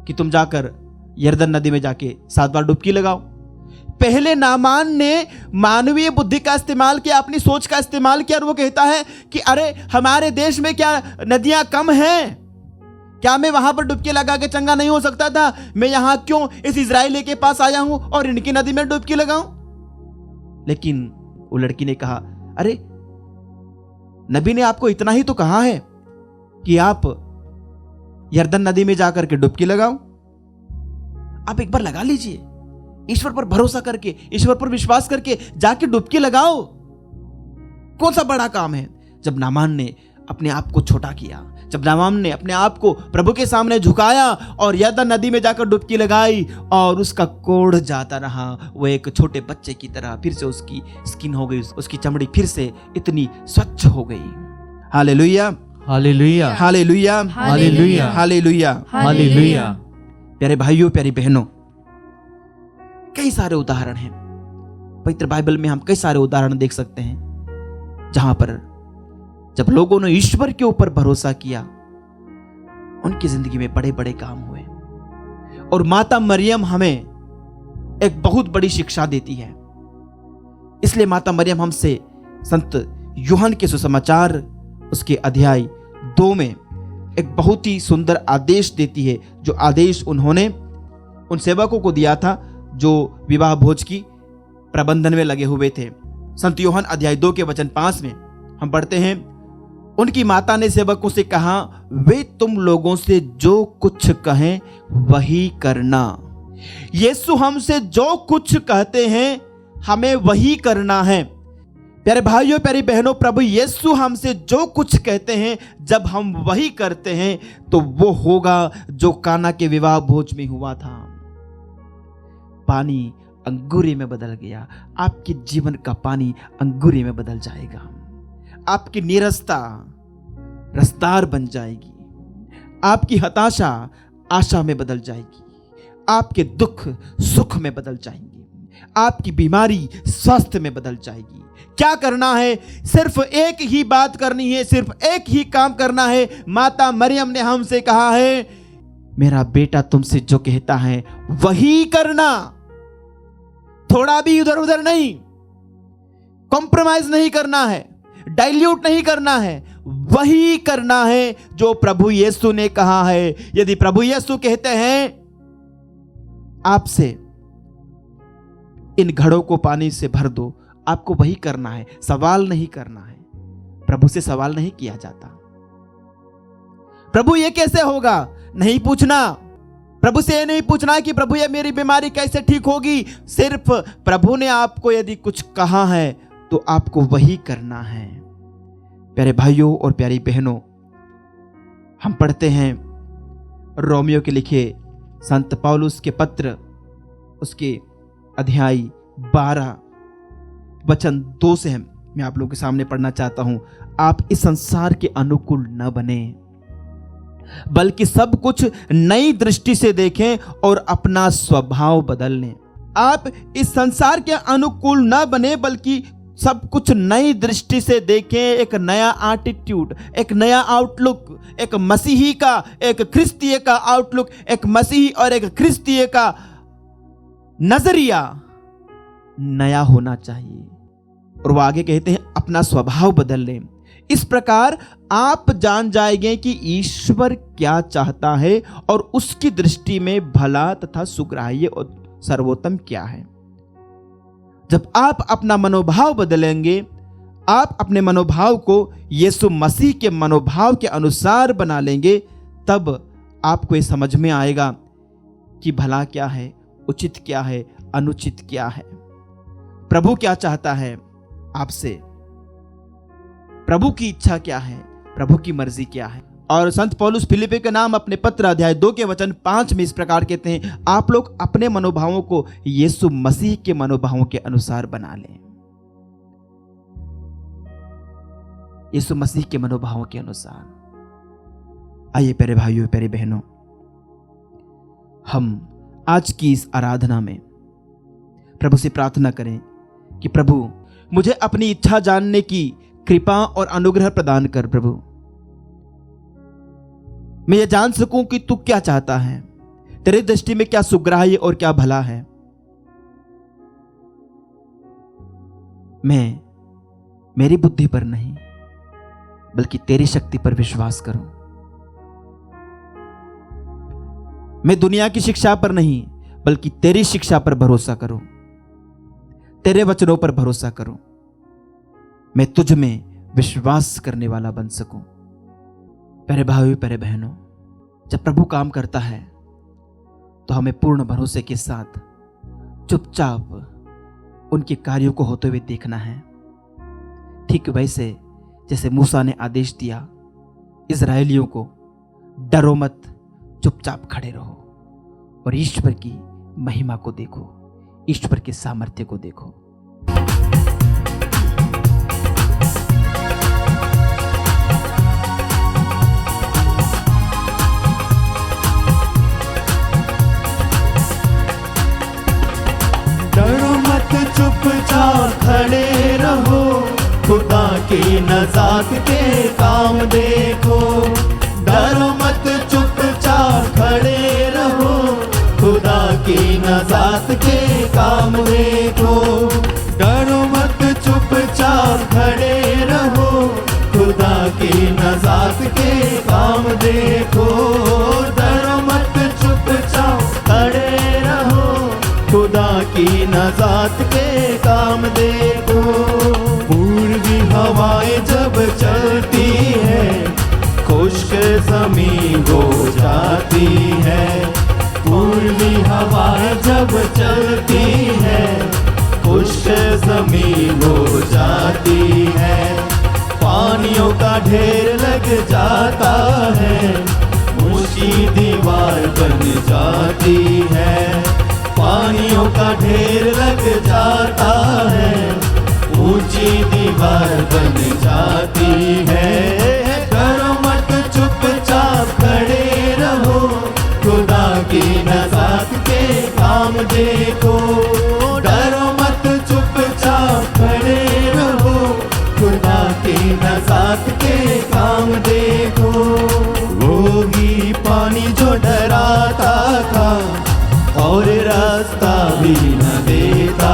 कि तुम जाकर यरदन नदी में जाके 7 बार डुबकी लगाओ। पहले नामान ने मानवीय बुद्धि का इस्तेमाल किया, अपनी सोच का इस्तेमाल किया, और वो कहता है कि अरे हमारे देश में क्या नदियां कम हैं? क्या मैं वहां पर डुबकी लगा के चंगा नहीं हो सकता था? मैं यहां क्यों इस इजराइली के पास आया हूं और इनकी नदी में डुबकी लगाऊं? लेकिन वो लड़की ने कहा, अरे नबी ने आपको इतना ही तो कहा है कि आप यरदन नदी में जाकर के डुबकी लगाओ। आप एक बार लगा लीजिए, ईश्वर पर भरोसा करके, ईश्वर पर विश्वास करके जाके डुबकी लगाओ। कौन सा बड़ा काम है? जब नामान ने अपने आप को छोटा किया, जब नामान ने अपने आप को प्रभु के सामने झुकाया और यरदन नदी में जाकर डुबकी लगाई और उसका कोढ़ जाता रहा, वो एक छोटे बच्चे की तरह फिर से उसकी स्किन हो गई, उसकी चमड़ी फिर से इतनी स्वच्छ हो गई। Hallelujah, hallelujah, hallelujah, hallelujah, hallelujah, hallelujah. प्यारे भाइयों, प्यारी बहनों, कई सारे उदाहरण हैं पवित्र बाइबल में। हम कई सारे उदाहरण देख सकते हैं जहां पर जब लोगों ने ईश्वर के ऊपर भरोसा किया, उनकी जिंदगी में बड़े बड़े काम हुए। और माता मरियम हमें एक बहुत बड़ी शिक्षा देती है। इसलिए माता मरियम हमसे संत यूहन्ना के सुसमाचार उसके अध्याय 2 में एक बहुत ही सुंदर आदेश देती है, जो आदेश उन्होंने उन सेवकों को दिया था जो विवाह भोज की प्रबंधन में लगे हुए थे। संत यूहन्ना अध्याय 2 के वचन 5 में हम पढ़ते हैं, उनकी माता ने सेवकों से कहा, वे तुम लोगों से जो कुछ कहें वही करना। यीशु हमसे जो कुछ कहते हैं हमें वही करना है। प्यारे भाइयों, प्यारी बहनों, प्रभु यीशु हमसे जो कुछ कहते हैं जब हम वही करते हैं तो वो होगा जो काना के विवाह भोज में हुआ था। पानी अंगूरी में बदल गया। आपके जीवन का पानी अंगूरी में बदल जाएगा। आपकी निरस्ता रसदार बन जाएगी। आपकी हताशा आशा में बदल जाएगी। आपके दुख सुख में बदल जाएंगे। आपकी बीमारी स्वास्थ्य में बदल जाएगी। क्या करना है? सिर्फ एक ही बात करनी है, सिर्फ एक ही काम करना है। माता मरियम ने हमसे कहा है, मेरा बेटा तुमसे जो कहता है वही करना। थोड़ा भी इधर उधर नहीं, कॉम्प्रोमाइज नहीं करना है, डाइल्यूट नहीं करना है, वही करना है जो प्रभु यीशु ने कहा है। यदि प्रभु यीशु कहते हैं आपसे इन घड़ों को पानी से भर दो, आपको वही करना है, सवाल नहीं करना है। प्रभु से सवाल नहीं किया जाता। प्रभु ये कैसे होगा नहीं पूछना। प्रभु से ये नहीं पूछना कि प्रभु ये मेरी बीमारी कैसे ठीक होगी। सिर्फ प्रभु ने आपको यदि कुछ कहा है तो आपको वही करना है। प्यारे भाइयों और प्यारी बहनों, हम पढ़ते हैं रोमियो के लिखे संत पौलुस के पत्र, उसके अध्याय 12 वचन 2 से मैं आप लोगों के सामने पढ़ना चाहता हूं। आप इस संसार के अनुकूल न बने, बल्कि सब कुछ नई दृष्टि से देखें और अपना स्वभाव बदल लें। आप इस संसार के अनुकूल न बने, बल्कि सब कुछ नई दृष्टि से देखें। एक नया एटीट्यूड, एक नया आउटलुक, एक मसीही का, एक क्रिस्तीय का आउटलुक, एक मसीही और एक क्रिस्तीय का नजरिया नया होना चाहिए। और वो आगे कहते हैं अपना स्वभाव बदल लें। इस प्रकार आप जान जाएंगे कि ईश्वर क्या चाहता है और उसकी दृष्टि में भला तथा सुग्राह्य और सर्वोत्तम क्या है। जब आप अपना मनोभाव बदलेंगे, आप अपने मनोभाव को यीशु मसीह के मनोभाव के अनुसार बना लेंगे, तब आपको ये समझ में आएगा कि भला क्या है, उचित क्या है, अनुचित क्या है। प्रभु क्या चाहता है आपसे, प्रभु की इच्छा क्या है, प्रभु की मर्जी क्या है। और संत पौलुस फिलिप्पी के नाम अपने पत्र अध्याय 2 के वचन 5 में इस प्रकार कहते हैं, आप लोग अपने मनोभावों को यीशु मसीह के मनोभावों के अनुसार बना लें। यीशु मसीह के मनोभावों के अनुसार। आइए प्यारे भाइयों प्यारी बहनों, हम आज की इस आराधना में प्रभु से प्रार्थना करें कि प्रभु मुझे अपनी इच्छा जानने की कृपा और अनुग्रह प्रदान कर। प्रभु मैं ये जान सकूं कि तू क्या चाहता है, तेरी दृष्टि में क्या सुग्राह्य और क्या भला है। मैं मेरी बुद्धि पर नहीं बल्कि तेरी शक्ति पर विश्वास करूं। मैं दुनिया की शिक्षा पर नहीं बल्कि तेरी शिक्षा पर भरोसा करूं, तेरे वचनों पर भरोसा करूं। मैं तुझ में विश्वास करने वाला बन सकूं। प्यारे भाइयों प्यारे बहनों, जब प्रभु काम करता है तो हमें पूर्ण भरोसे के साथ चुपचाप उनके कार्यों को होते हुए देखना है। ठीक वैसे जैसे मूसा ने आदेश दिया इज़राइलियों को, डरो मत, चुपचाप खड़े रहो और ईश्वर की महिमा को देखो, ईश्वर के सामर्थ्य को देखो। डरो मत, चुपचाप खड़े रहो, खुदा की नजात के काम देखो। डरो मत, चुपचाप खड़े रहो, खुदा की नजात के काम देखो। डरो मत, चुपचाप खड़े रहो, खुदा की नजात के काम देखो। डरो मत, चुपचाप खड़े रहो, खुदा की नजात के काम देखो। पूर्वी हवाएं जब चलती है, खुश्क ज़मीं हो जाती है। पूर्वी हवाएं जब चलती है, खुश्क ज़मीं हो जाती है। पानियों का ढेर लग जाता है, ऊंची दीवार बन जाती है। पानियों का ढेर लग जाता है, ऊंची दीवार बन जाती है। डरो मत, चुपचाप खड़े रहो, खुदा की नजात के काम देखो। डरो मत, चुपचाप खड़े रहो, खुदा की नजात के काम देखो। वो ही पानी जो डराता था और रास्ता भी न देता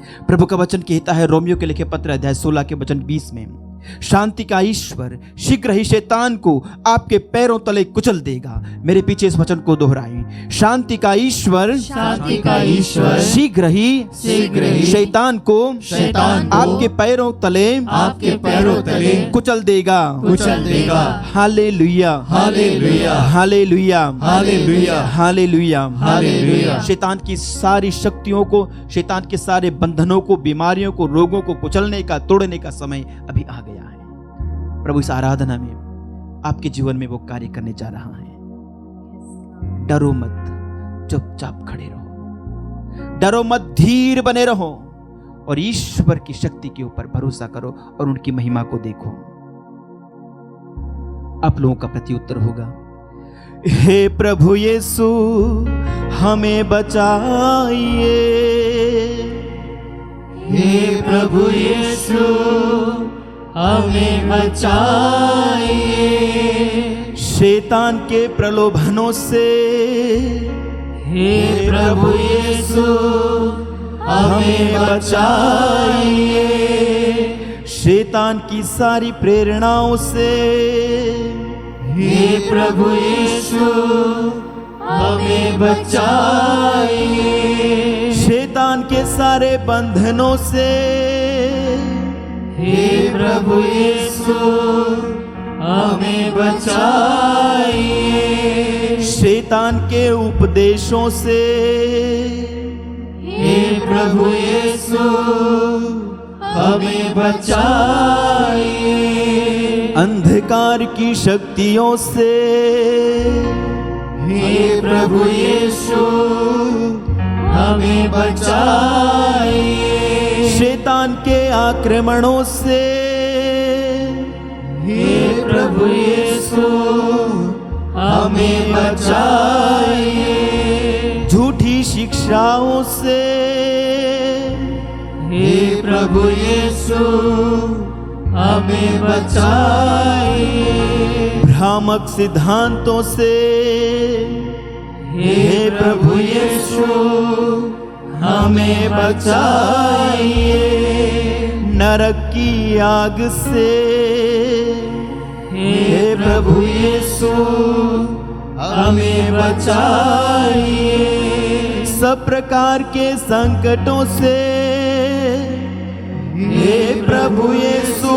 प्रभु का वचन कहता है रोमियो के लिखे पत्र अध्याय 16 के वचन 20 में, शांति का ईश्वर शीघ्र ही शैतान को आपके पैरों तले कुचल देगा। मेरे पीछे इस वचन को दोहराएं, शांति का ईश्वर शीघ्र ही शैतान को आपके पैरों तले कुचल देगा। Hallelujah, hallelujah, hallelujah, hallelujah, hallelujah. शैतान की सारी शक्तियों को, शैतान के सारे बंधनों को, बीमारियों को, रोगों को कुचलने का, तोड़ने का समय अभी आ गया है। प्रभु इस आराधना में आपके जीवन में वो कार्य करने जा रहा है। डरो मत, चुपचाप खड़े रहो, डरो मत, धीर बने रहो और ईश्वर की शक्ति के ऊपर भरोसा करो और उनकी महिमा को देखो। आप लोगों का प्रत्युत्तर होगा, हे प्रभु यीशु हमें बचाइए, हे प्रभु यीशु हमें बचाइए, शैतान के प्रलोभनों से, हे प्रभु यीशु हमें बचाइए, शैतान की सारी प्रेरणाओं से, हे प्रभु यीशु हमें बचाइए, शैतान के सारे बंधनों से, हे प्रभु यीशु हमें बचाइए, शैतान के उपदेशों से, हे प्रभु यीशु हमें बचाइए, अंधकार की शक्तियों से, हे प्रभु यीशु हमें बचाइए, शैतान के आक्रमणों से, हे प्रभु यीशु हमें बचाइए, झूठी शिक्षाओं से, हे प्रभु यीशु हमें बचाइए, भ्रामक सिद्धांतों से, हे प्रभु यीशु हमें बचाइए, नरक की आग से, हे प्रभु यीशु हमें बचाइए, सब प्रकार के संकटों से, हे प्रभु यीशु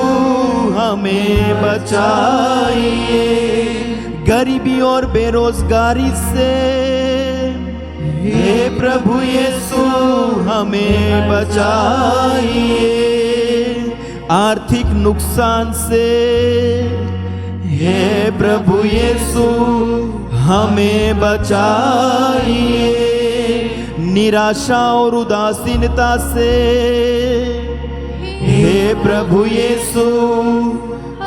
हमें बचाइए, गरीबी और बेरोजगारी से, हे प्रभु यीशु हमें बचाइए, आर्थिक नुकसान से, हे प्रभु यीशु हमें बचाइए, निराशा और उदासीनता से, हे प्रभु यीशु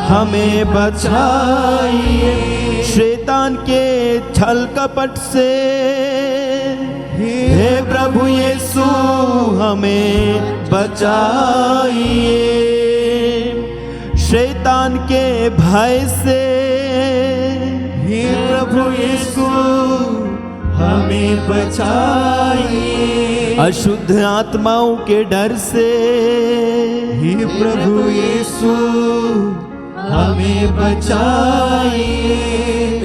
हमें बचाइए, शैतान के छल कपट से, हे प्रभु यीशु हमें बचाइए, शैतान के भय से, हे प्रभु यीशु हमें बचाइए, अशुद्ध आत्माओं के डर से, हे प्रभु यीशु हमें बचाइए,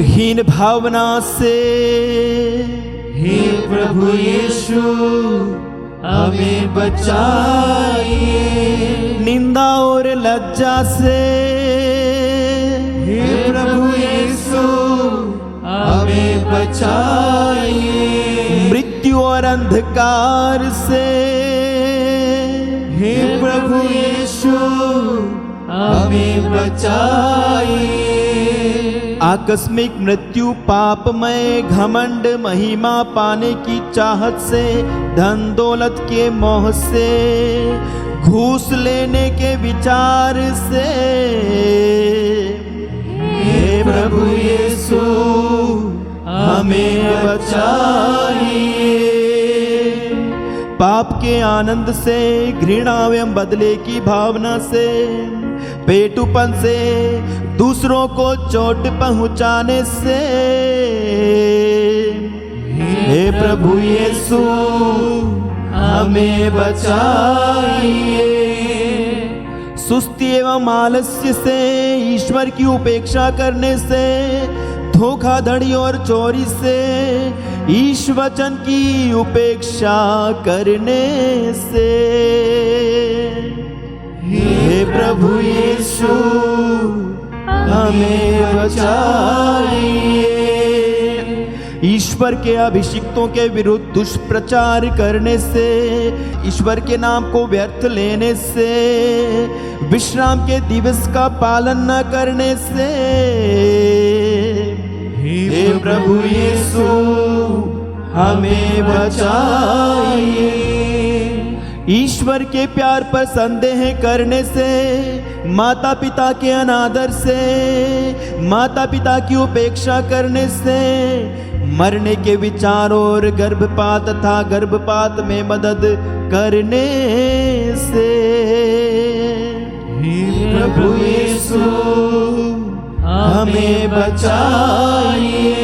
हीन भावना से, हे प्रभु यीशु हमें बचाइए, निंदा और लज्जा से, हे प्रभु यीशु हमें बचाइए, मृत्यु और अंधकार से, हे प्रभु यीशु हमें बचाइए, आकस्मिक मृत्यु, पापमय घमंड, महिमा पाने की चाहत से, धन दौलत के मोह से, घूस लेने के विचार से, हे प्रभु यीशु हमें बचाइए, पाप के आनंद से, घृणा एवं बदले की भावना से, पेटुपन से, दूसरों को चोट पहुंचाने से, हे प्रभु यीशु हमें बचाइए। सुस्ती एवं आलस्य से, ईश्वर की उपेक्षा करने से, धोखाधड़ी और चोरी से, ईश वचन की उपेक्षा करने से। हे प्रभु यीशु हमें बचाइए। ईश्वर के अभिषिक्तों के विरुद्ध दुष्प्रचार करने से, ईश्वर के नाम को व्यर्थ लेने से, विश्राम के दिवस का पालन न करने से। हे प्रभु यीशु हमें बचाइए। ईश्वर के प्यार पर संदेह करने से, माता पिता के अनादर से, माता पिता की उपेक्षा करने से, मरने के विचारों और गर्भपात तथा गर्भपात में मदद करने से। हे प्रभु यीशु हमें बचाइए।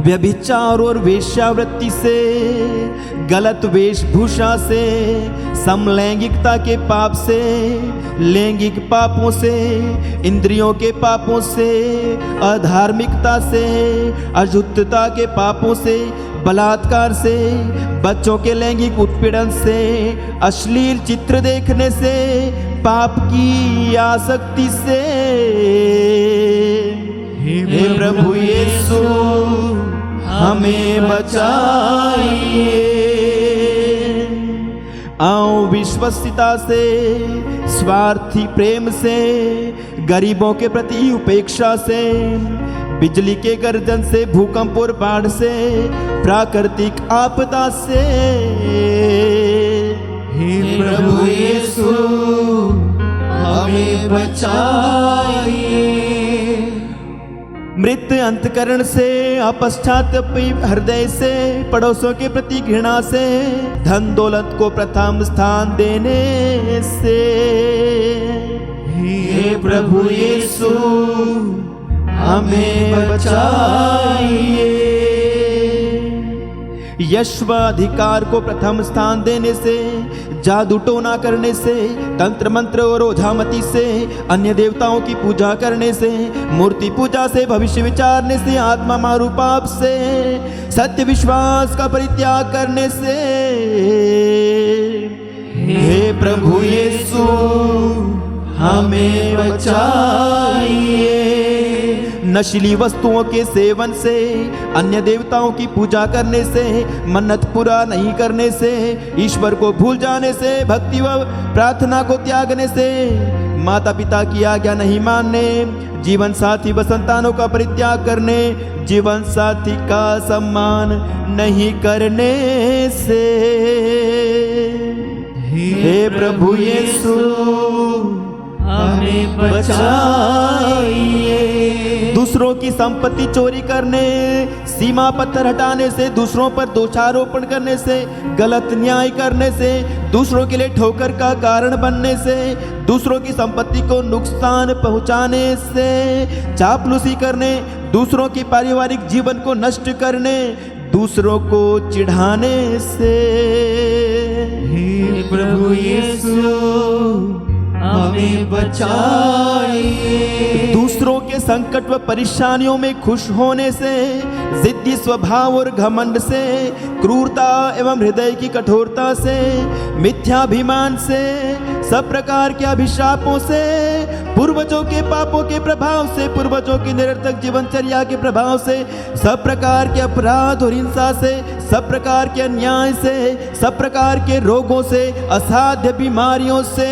व्यभिचार और वेश्यावृत्ति से, गलत वेशभूषा से, समलैंगिकता के पाप से, लैंगिक पापों से, इंद्रियों के पापों से, अधार्मिकता से, अशुद्धता के पापों से, बलात्कार से, बच्चों के लैंगिक उत्पीड़न से, अश्लील चित्र देखने से, पाप की आसक्ति से। हे प्रभु यीशु हमें बचाइए। आओ विश्वसिता से, स्वार्थी प्रेम से, गरीबों के प्रति उपेक्षा से, बिजली के गर्जन से, भूकंप और बाढ़ से, प्राकृतिक आपदा से। हे प्रभु यीशु हमें बचाइए। मृत अंतकरण से, अपश्चात हृदय से, पड़ोसों के प्रति घृणा से, धन दौलत को प्रथम स्थान देने से। हे प्रभु यीशु हमें बचाइए। यश व अधिकार को प्रथम स्थान देने से, जादू टोना करने से, तंत्र मंत्र और ओझामती से, अन्य देवताओं की पूजा करने से, मूर्ति पूजा से, भविष्य विचारने से, आत्मा मारू पाप से, सत्य विश्वास का परित्याग करने से। हे प्रभु यीशु हमें बचाइए। नशीली वस्तुओं के सेवन से, अन्य देवताओं की पूजा करने से, मन्नत पूरा नहीं करने से, ईश्वर को भूल जाने से, भक्ति व प्रार्थना को त्यागने से, माता पिता की आज्ञा नहीं मानने, जीवन साथी व संतानों का परित्याग करने, जीवन साथी का सम्मान नहीं करने से। हे प्रभु यीशु हमें बचाइए। दूसरों की संपत्ति चोरी करने, सीमा पत्थर हटाने से, दूसरों पर दोषारोपण करने से, गलत न्याय करने से, दूसरों के लिए ठोकर का कारण बनने से, दूसरों की संपत्ति को नुकसान पहुंचाने से, चापलूसी करने, दूसरों के पारिवारिक जीवन को नष्ट करने, दूसरों को चिढ़ाने से। हे प्रभु यीशु हमें बचाइए। दूसरों के संकट व परेशानियों में खुश होने से, जिद्दी स्वभाव और घमंड से, क्रूरता एवं हृदय की कठोरता से, मिथ्याभिमान से, सब प्रकार के अभिशापों से, पूर्वजों के पापों के प्रभाव से, पूर्वजों की निरर्थक जीवनचर्या के प्रभाव से, सब प्रकार के अपराध और हिंसा से, सब प्रकार के अन्याय से, सब प्रकार के रोगों से, असाध्य बीमारियों से।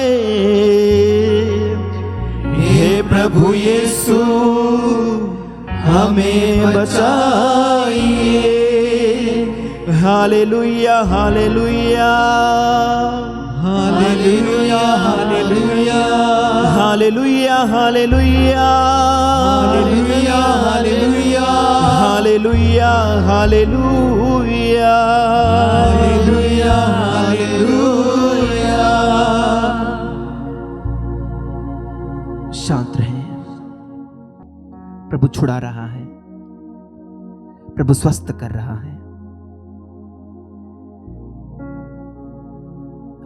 हे प्रभु यीशु हमें बचाइए। Hallelujah hallelujah hallelujah hallelujah hallelujah hallelujah hallelujah hallelujah hallelujah hallelujah hallelujah hallelujah. शांत रहें। प्रभु छुड़ा रहा है, प्रभु स्वस्थ कर रहा है।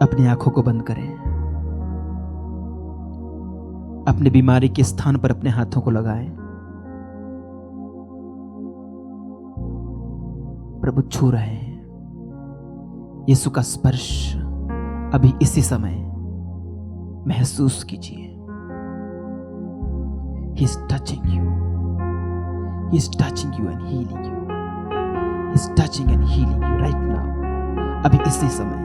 अपनी आंखों को बंद करें, अपनी बीमारी के स्थान पर अपने हाथों को लगाएं। प्रभु छू रहे हैं। यीशु का स्पर्श अभी इसी समय महसूस कीजिए। He is touching you. He is touching you and healing you. He is touching and healing you right now. अभी इसी समय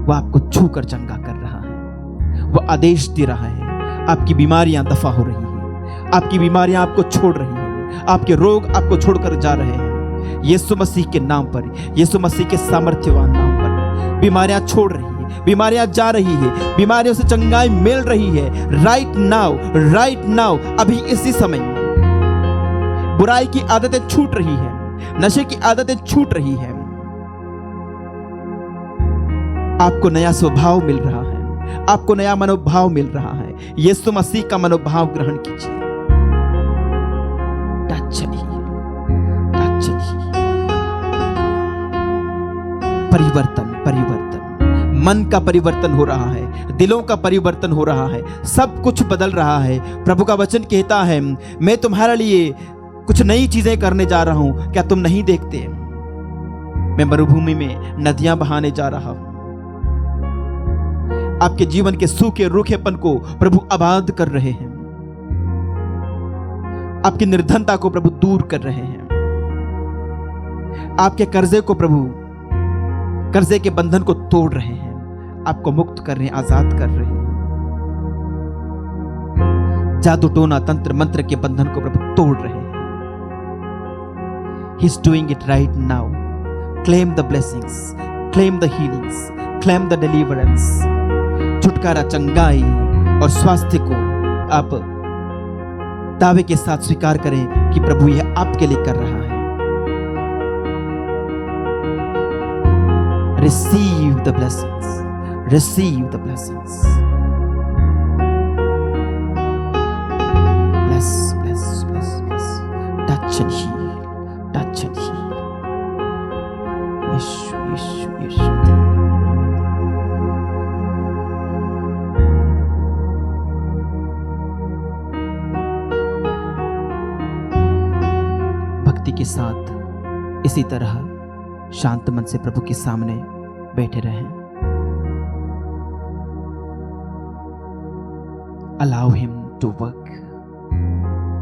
वह आपको छू कर चंगा कर रहा है। वह आदेश दे रहा है। आपकी बीमारियां दफा हो रही हैं। आपकी बीमारियां आपको छोड़ रही हैं। आपके रोग आपको छोड़कर जा रहे हैं। यीशु मसीह के नाम पर, यीशु मसीह के सामर्थ्यवान नाम पर बीमारियां छोड़ रही है, बीमारियां जा रही है, बीमारियों से चंगाई मिल रही है। राइट नाउ, अभी इसी समय बुराई की आदतें छूट रही है, नशे की आदतें छूट रही है। आपको नया स्वभाव मिल रहा है, आपको नया मनोभाव मिल रहा है। यीशु मसीह का मनोभाव ग्रहण कीजिए। टच चलिए, टच चलिए। परिवर्तन, मन का परिवर्तन हो रहा है, दिलों का परिवर्तन हो रहा है, सब कुछ बदल रहा है। प्रभु का वचन कहता है, मैं तुम्हारे लिए कुछ नई चीजें करने जा रहा हूं, क्या तुम नहीं देखते? मैं मरुभूमि में नदियां बहाने जा रहा हूं। आपके जीवन के सूखे रूखेपन को प्रभु आबाद कर रहे हैं। आपकी निर्धनता को प्रभु दूर कर रहे हैं। आपके कर्जे को प्रभु, कर्जे के बंधन को तोड़ रहे हैं। आपको मुक्त कर रहे हैं, आजाद कर रहे हैं। जादू टोना तंत्र मंत्र के बंधन को प्रभु तोड़ रहे हैं। He is doing it right now. Claim the blessings, claim the healings, claim the deliverance. छुटकारा, चंगाई और स्वास्थ्य को आप दावे के साथ स्वीकार करें कि प्रभु यह आपके लिए कर रहा है। Receive the blessings, receive the blessings. Bless. Touch and heal, touch and heal. Yeshu. भक्ति के साथ इसी तरह शांत मन से प्रभु के सामने बैठे रहें। Allow him to work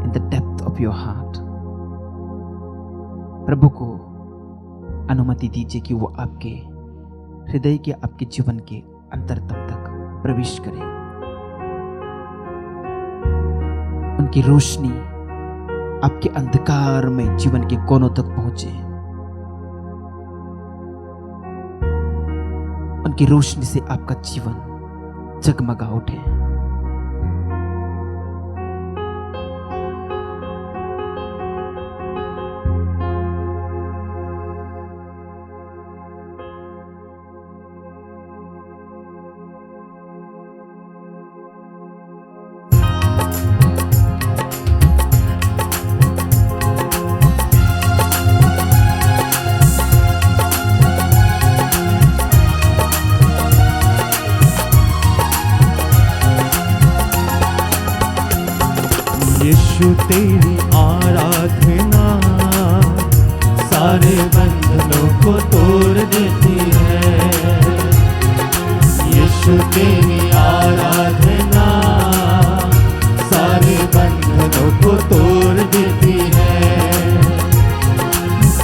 in the depth of your heart. प्रभु को अनुमति दीजिए कि वो आपके हृदय के, आपके जीवन के अंतरतम तक प्रवेश करे। उनकी रोशनी आपके अंधकार में जीवन के कोनों तक पहुंचे। उनकी रोशनी से आपका जीवन जगमगा उठे। यीशु तेरी आराधना सारे बंधनों को तोड़ देती है। यीशु तेरी आराधना सारे बंधनों को तोड़ देती है।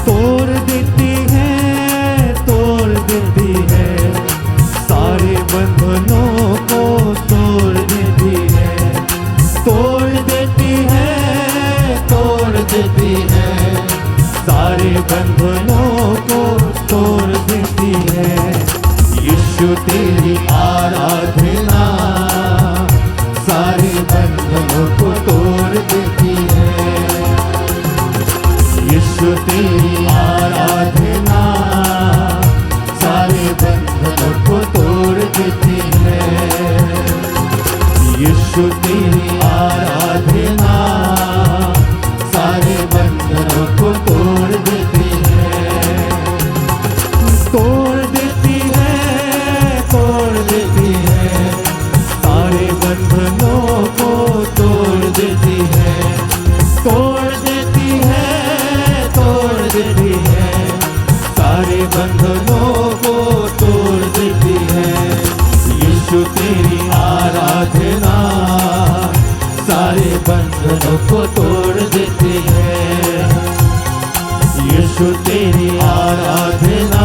तोड़ देती है, तोड़ देती है, सारे बंधनों को तोड़ देती है। तोड़ देती है, तोड़ देती है, सारे बंधनों को तोड़ देती है। यीशु तेरी आराधना सारे बंधनों को तोड़ देती है। यीशु तेरी आराधना सारे बंधनों को तोड़ देती है। यीशु तेरी आराधना सारे बंधनों को तोड़ देती है। तोड़ देती है, तोड़ यीशु तेरी आराधना सारे बंधनों को तोड़ देती है। यीशु तेरी आराधना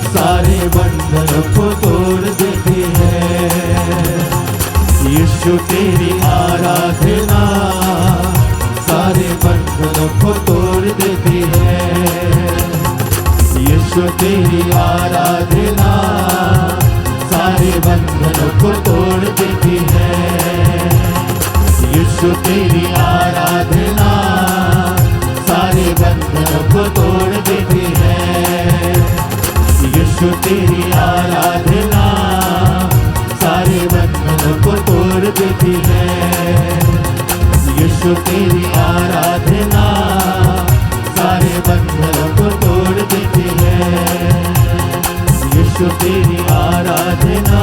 सारे बंधनों को तोड़ देती है। यीशु तेरी आराधना सारे बंधनों को तोड़ देती है। यीशु तेरी आराधना सारे बंधनों को तोड़ देती है। यीशु तेरी आराधना सारे बंधनों को तोड़ देती है। यीशु तेरी आराधना सारे बंधनों को तोड़ देती है। यीशु तेरी आराधना सारे बंधनों को तोड़ देती है। यीशु तेरी आराधना